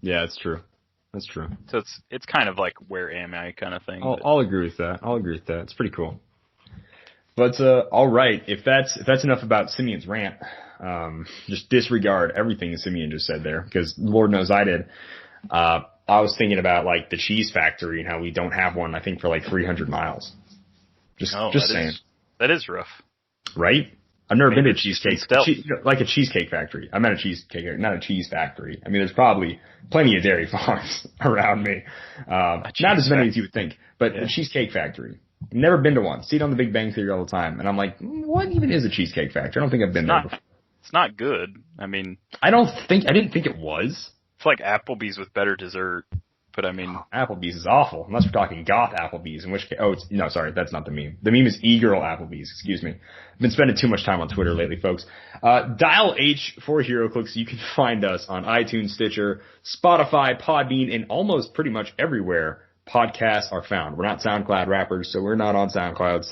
it's true. That's true. So it's kind of like where am I kind of thing. I'll agree with that. It's pretty cool. But all right, if that's enough about Simeon's rant, just disregard everything Simeon just said there, because Lord knows I did. I was thinking about like the cheese factory and how we don't have one. I think for like 300 miles. Just saying. That is rough, right? I've never been to a cheesecake, like a cheesecake factory. I'm at a cheesecake, not a cheese factory. I mean, there's probably plenty of dairy farms around me. Not as many as you would think, but a cheesecake factory. Never been to one. See it on the Big Bang Theory all the time. And I'm like, what even is a cheesecake factory? I don't think I've been there before. It's not good. I mean, I didn't think it was. It's like Applebee's with better dessert. But I mean, Applebee's is awful, unless we're talking goth Applebee's, in which case, sorry, that's not the meme. The meme is e-girl Applebee's, excuse me. I've been spending too much time on Twitter lately, folks. Dial H for Heroclix. You can find us on iTunes, Stitcher, Spotify, Podbean, and almost pretty much everywhere podcasts are found. We're not SoundCloud rappers, so we're not on SoundCloud.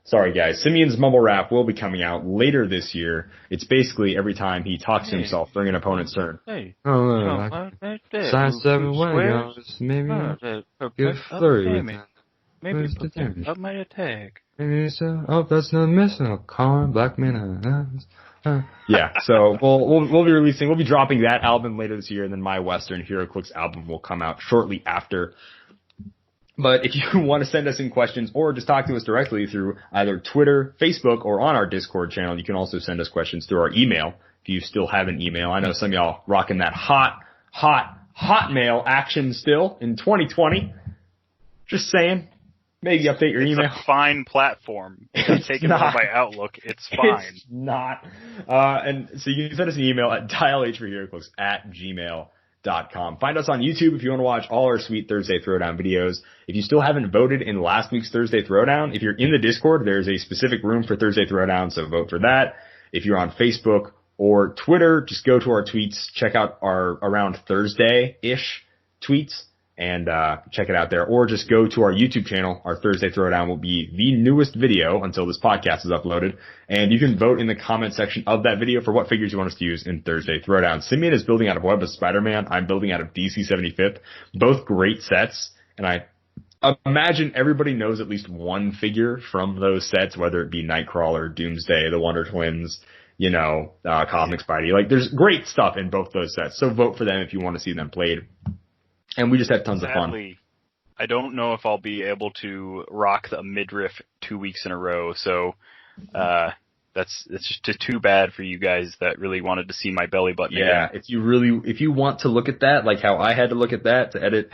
Sorry guys. Simeon's mumble rap will be coming out later this year. It's basically every time he talks to himself during an opponent's turn. Hey. Sign 7 windows. Maybe give flurry with that. Maybe up my attack. Maybe so. Oh, that's not missing a car. Black man. Yeah, so we'll be dropping that album later this year, and then my Western Heroclix album will come out shortly after. But if you want to send us in questions or just talk to us directly through either Twitter, Facebook, or on our Discord channel, you can also send us questions through our email if you still have an email. I know some of y'all rocking that hot mail action still in 2020. Just saying. Maybe update your email. It's a fine platform. It's taken over by Outlook. It's fine. It's not. And so you can send us an email at dialhforheroclix@gmail.com. Find us on YouTube if you want to watch all our sweet Thursday Throwdown videos. If you still haven't voted in last week's Thursday Throwdown, if you're in the Discord, there's a specific room for Thursday Throwdown, so vote for that. If you're on Facebook or Twitter, just go to our tweets, check out our around Thursday-ish tweets, and check it out there. Or just go to our YouTube channel. Our Thursday Throwdown will be the newest video until this podcast is uploaded. And you can vote in the comment section of that video for what figures you want us to use in Thursday Throwdown. Simeon is building out of Web of Spider-Man. I'm building out of DC 75th. Both great sets. And I imagine everybody knows at least one figure from those sets, whether it be Nightcrawler, Doomsday, the Wonder Twins, Cosmic Spidey. Like, there's great stuff in both those sets. So vote for them if you want to see them played. And we just had tons of fun. I don't know if I'll be able to rock the midriff 2 weeks in a row, so it's just too bad for you guys that really wanted to see my belly button. Yeah, again. if you want to look at that, like how I had to look at that to edit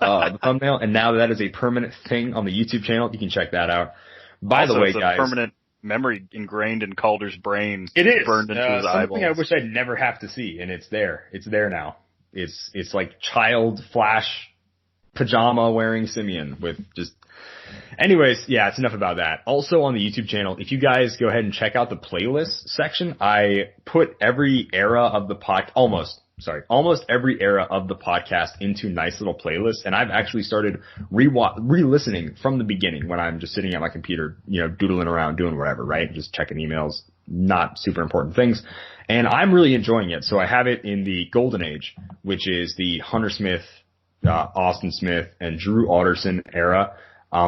the thumbnail, and now that is a permanent thing on the YouTube channel, you can check that out. By the way, it's guys, a permanent memory ingrained in Calder's brain. It is burned into his eyeballs. Something I wish I'd never have to see, and it's there. It's there now. It's like child Flash pajama wearing Simeon with just. Anyways, yeah, it's enough about that. Also on the YouTube channel, if you guys go ahead and check out the playlist section, I put every era of the podcast, almost almost every era of the podcast into nice little playlists. And I've actually started re-listening from the beginning when I'm just sitting at my computer, doodling around, doing whatever, right? Just checking emails, not super important things. And I'm really enjoying it. So I have it in the golden age, which is the Hunter Smith, Austin Smith, and Drew Alderson era.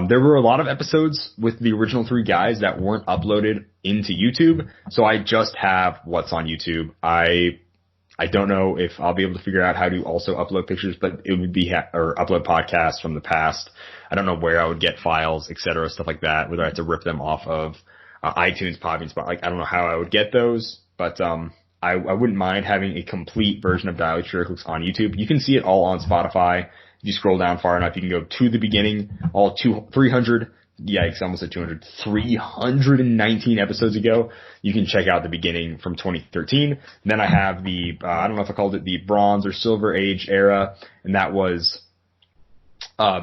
There were a lot of episodes with the original 3 guys that weren't uploaded into YouTube. So I just have what's on YouTube. I don't know if I'll be able to figure out how to also upload pictures, but it would be, or upload podcasts from the past. I don't know where I would get files, et cetera, stuff like that, whether I have to rip them off of iTunes, Podbean, Spot. I don't know how I would get those, but I wouldn't mind having a complete version of Dial H Heroclix on YouTube. You can see it all on Spotify. If you scroll down far enough, you can go to the beginning, all 300. Yikes, I almost said 200. 319 episodes ago. You can check out the beginning from 2013. Then I have the, I don't know if I called it the Bronze or Silver Age era, and that was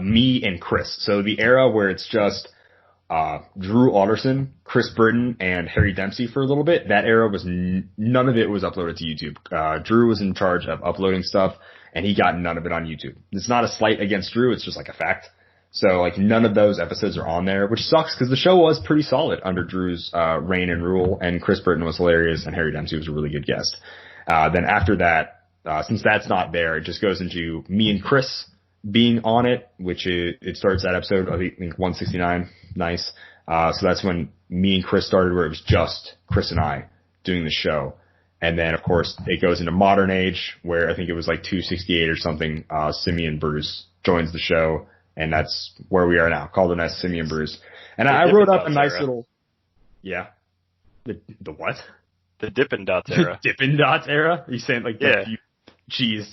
me and Chris. So the era where it's just Drew Alderson, Chris Britton, and Harry Dempsey for a little bit. That era was none of it was uploaded to YouTube. Drew was in charge of uploading stuff, and he got none of it on YouTube. It's not a slight against Drew, it's just like a fact. So none of those episodes are on there, which sucks because the show was pretty solid under Drew's reign and rule, and Chris Britton was hilarious, and Harry Dempsey was a really good guest. Then after that, since that's not there, it just goes into me and Chris being on it, which it starts that episode, I think 169. Nice. So that's when me and Chris started, where it was just Chris and I doing the show. And then, of course, it goes into modern age, where I think it was 268 or something. Simeon Bruce joins the show. And that's where we are now, Kalder and Simeon Bruce. And I wrote up a nice little, yeah. The what? The Dippin' Dots era. Dippin' Dots era? Are you saying yeah. Jeez.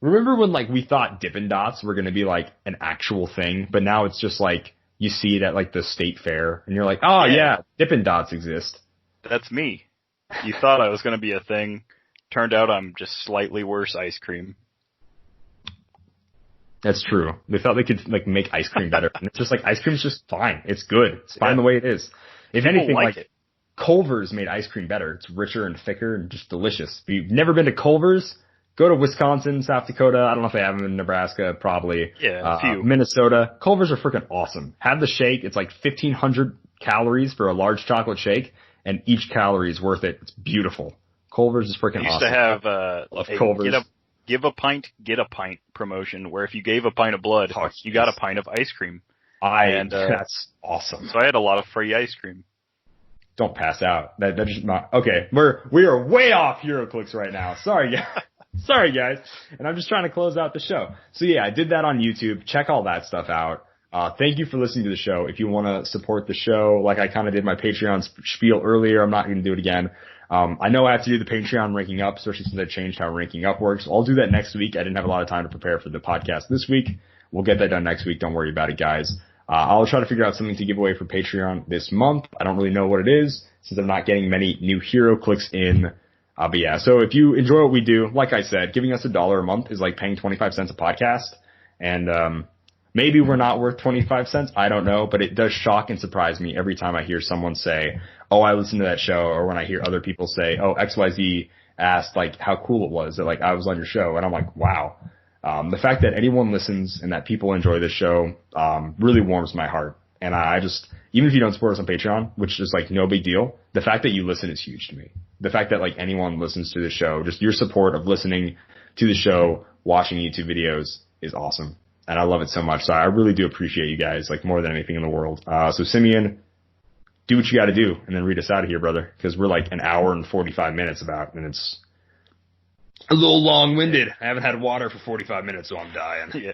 Remember when we thought Dippin' Dots were going to be an actual thing, but now it's just you see it at the state fair and you're like, oh yeah, Dippin' Dots exist. That's me. You thought I was going to be a thing. Turned out I'm just slightly worse ice cream. That's true. They thought they could make ice cream better. And it's just ice cream's just fine. It's good. It's fine the way it is. If People anything, like it. Culver's made ice cream better. It's richer and thicker and just delicious. If you've never been to Culver's, go to Wisconsin, South Dakota. I don't know if they have them in Nebraska, probably. Yeah, a few. Minnesota. Culver's are freaking awesome. Have the shake. It's 1,500 calories for a large chocolate shake, and each calorie is worth it. It's beautiful. Culver's is freaking awesome. I used to have love Culver's. Give a pint, get a pint promotion, where if you gave a pint of blood, you got a pint of ice cream. That's awesome. So I had a lot of free ice cream. Don't pass out. That just not okay. We are way off Heroclix right now. Sorry, guys. Sorry, guys. And I'm just trying to close out the show. So yeah, I did that on YouTube. Check all that stuff out. Thank you for listening to the show. If you want to support the show, like I kind of did my Patreon spiel earlier, I'm not going to do it again. I know I have to do the Patreon ranking up, especially since I changed how ranking up works. I'll do that next week. I didn't have a lot of time to prepare for the podcast this week. We'll get that done next week. Don't worry about it, guys. I'll try to figure out something to give away for Patreon this month. I don't really know what it is since I'm not getting many new Heroclix in. But yeah, so if you enjoy what we do, like I said, giving us $1 a month is like paying 25 cents a podcast. And, maybe we're not worth 25 cents. I don't know, but it does shock and surprise me every time I hear someone say, oh, I listened to that show, or when I hear other people say, oh, XYZ asked how cool it was that I was on your show. And I'm like, wow. The fact that anyone listens and that people enjoy this show, really warms my heart. And I just, even if you don't support us on Patreon, which is no big deal, the fact that you listen is huge to me. The fact that anyone listens to the show, just your support of listening to the show, watching YouTube videos is awesome. And I love it so much. So I really do appreciate you guys more than anything in the world. So Simeon, do what you got to do and then read us out of here, brother, because we're an hour and 45 minutes about, and it's a little long-winded. I haven't had water for 45 minutes, so I'm dying. Yeah,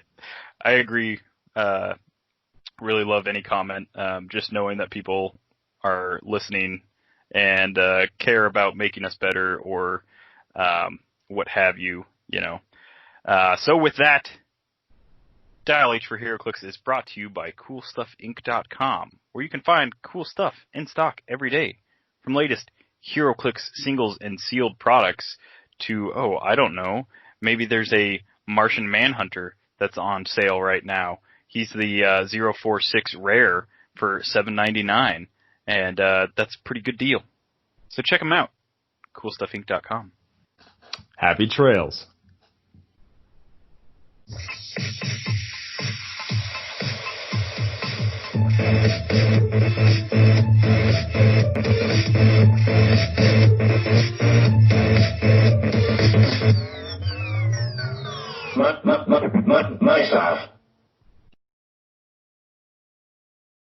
I agree. Really love any comment. Just knowing that people are listening and care about making us better or what have you, So with that, Dial H for Heroclix is brought to you by CoolStuffInc.com, where you can find cool stuff in stock every day. From latest Heroclix singles and sealed products to, I don't know, maybe there's a Martian Manhunter that's on sale right now. He's the 046 Rare for $7.99, and that's a pretty good deal. So check him out, CoolStuffInc.com. Happy trails. My stuff.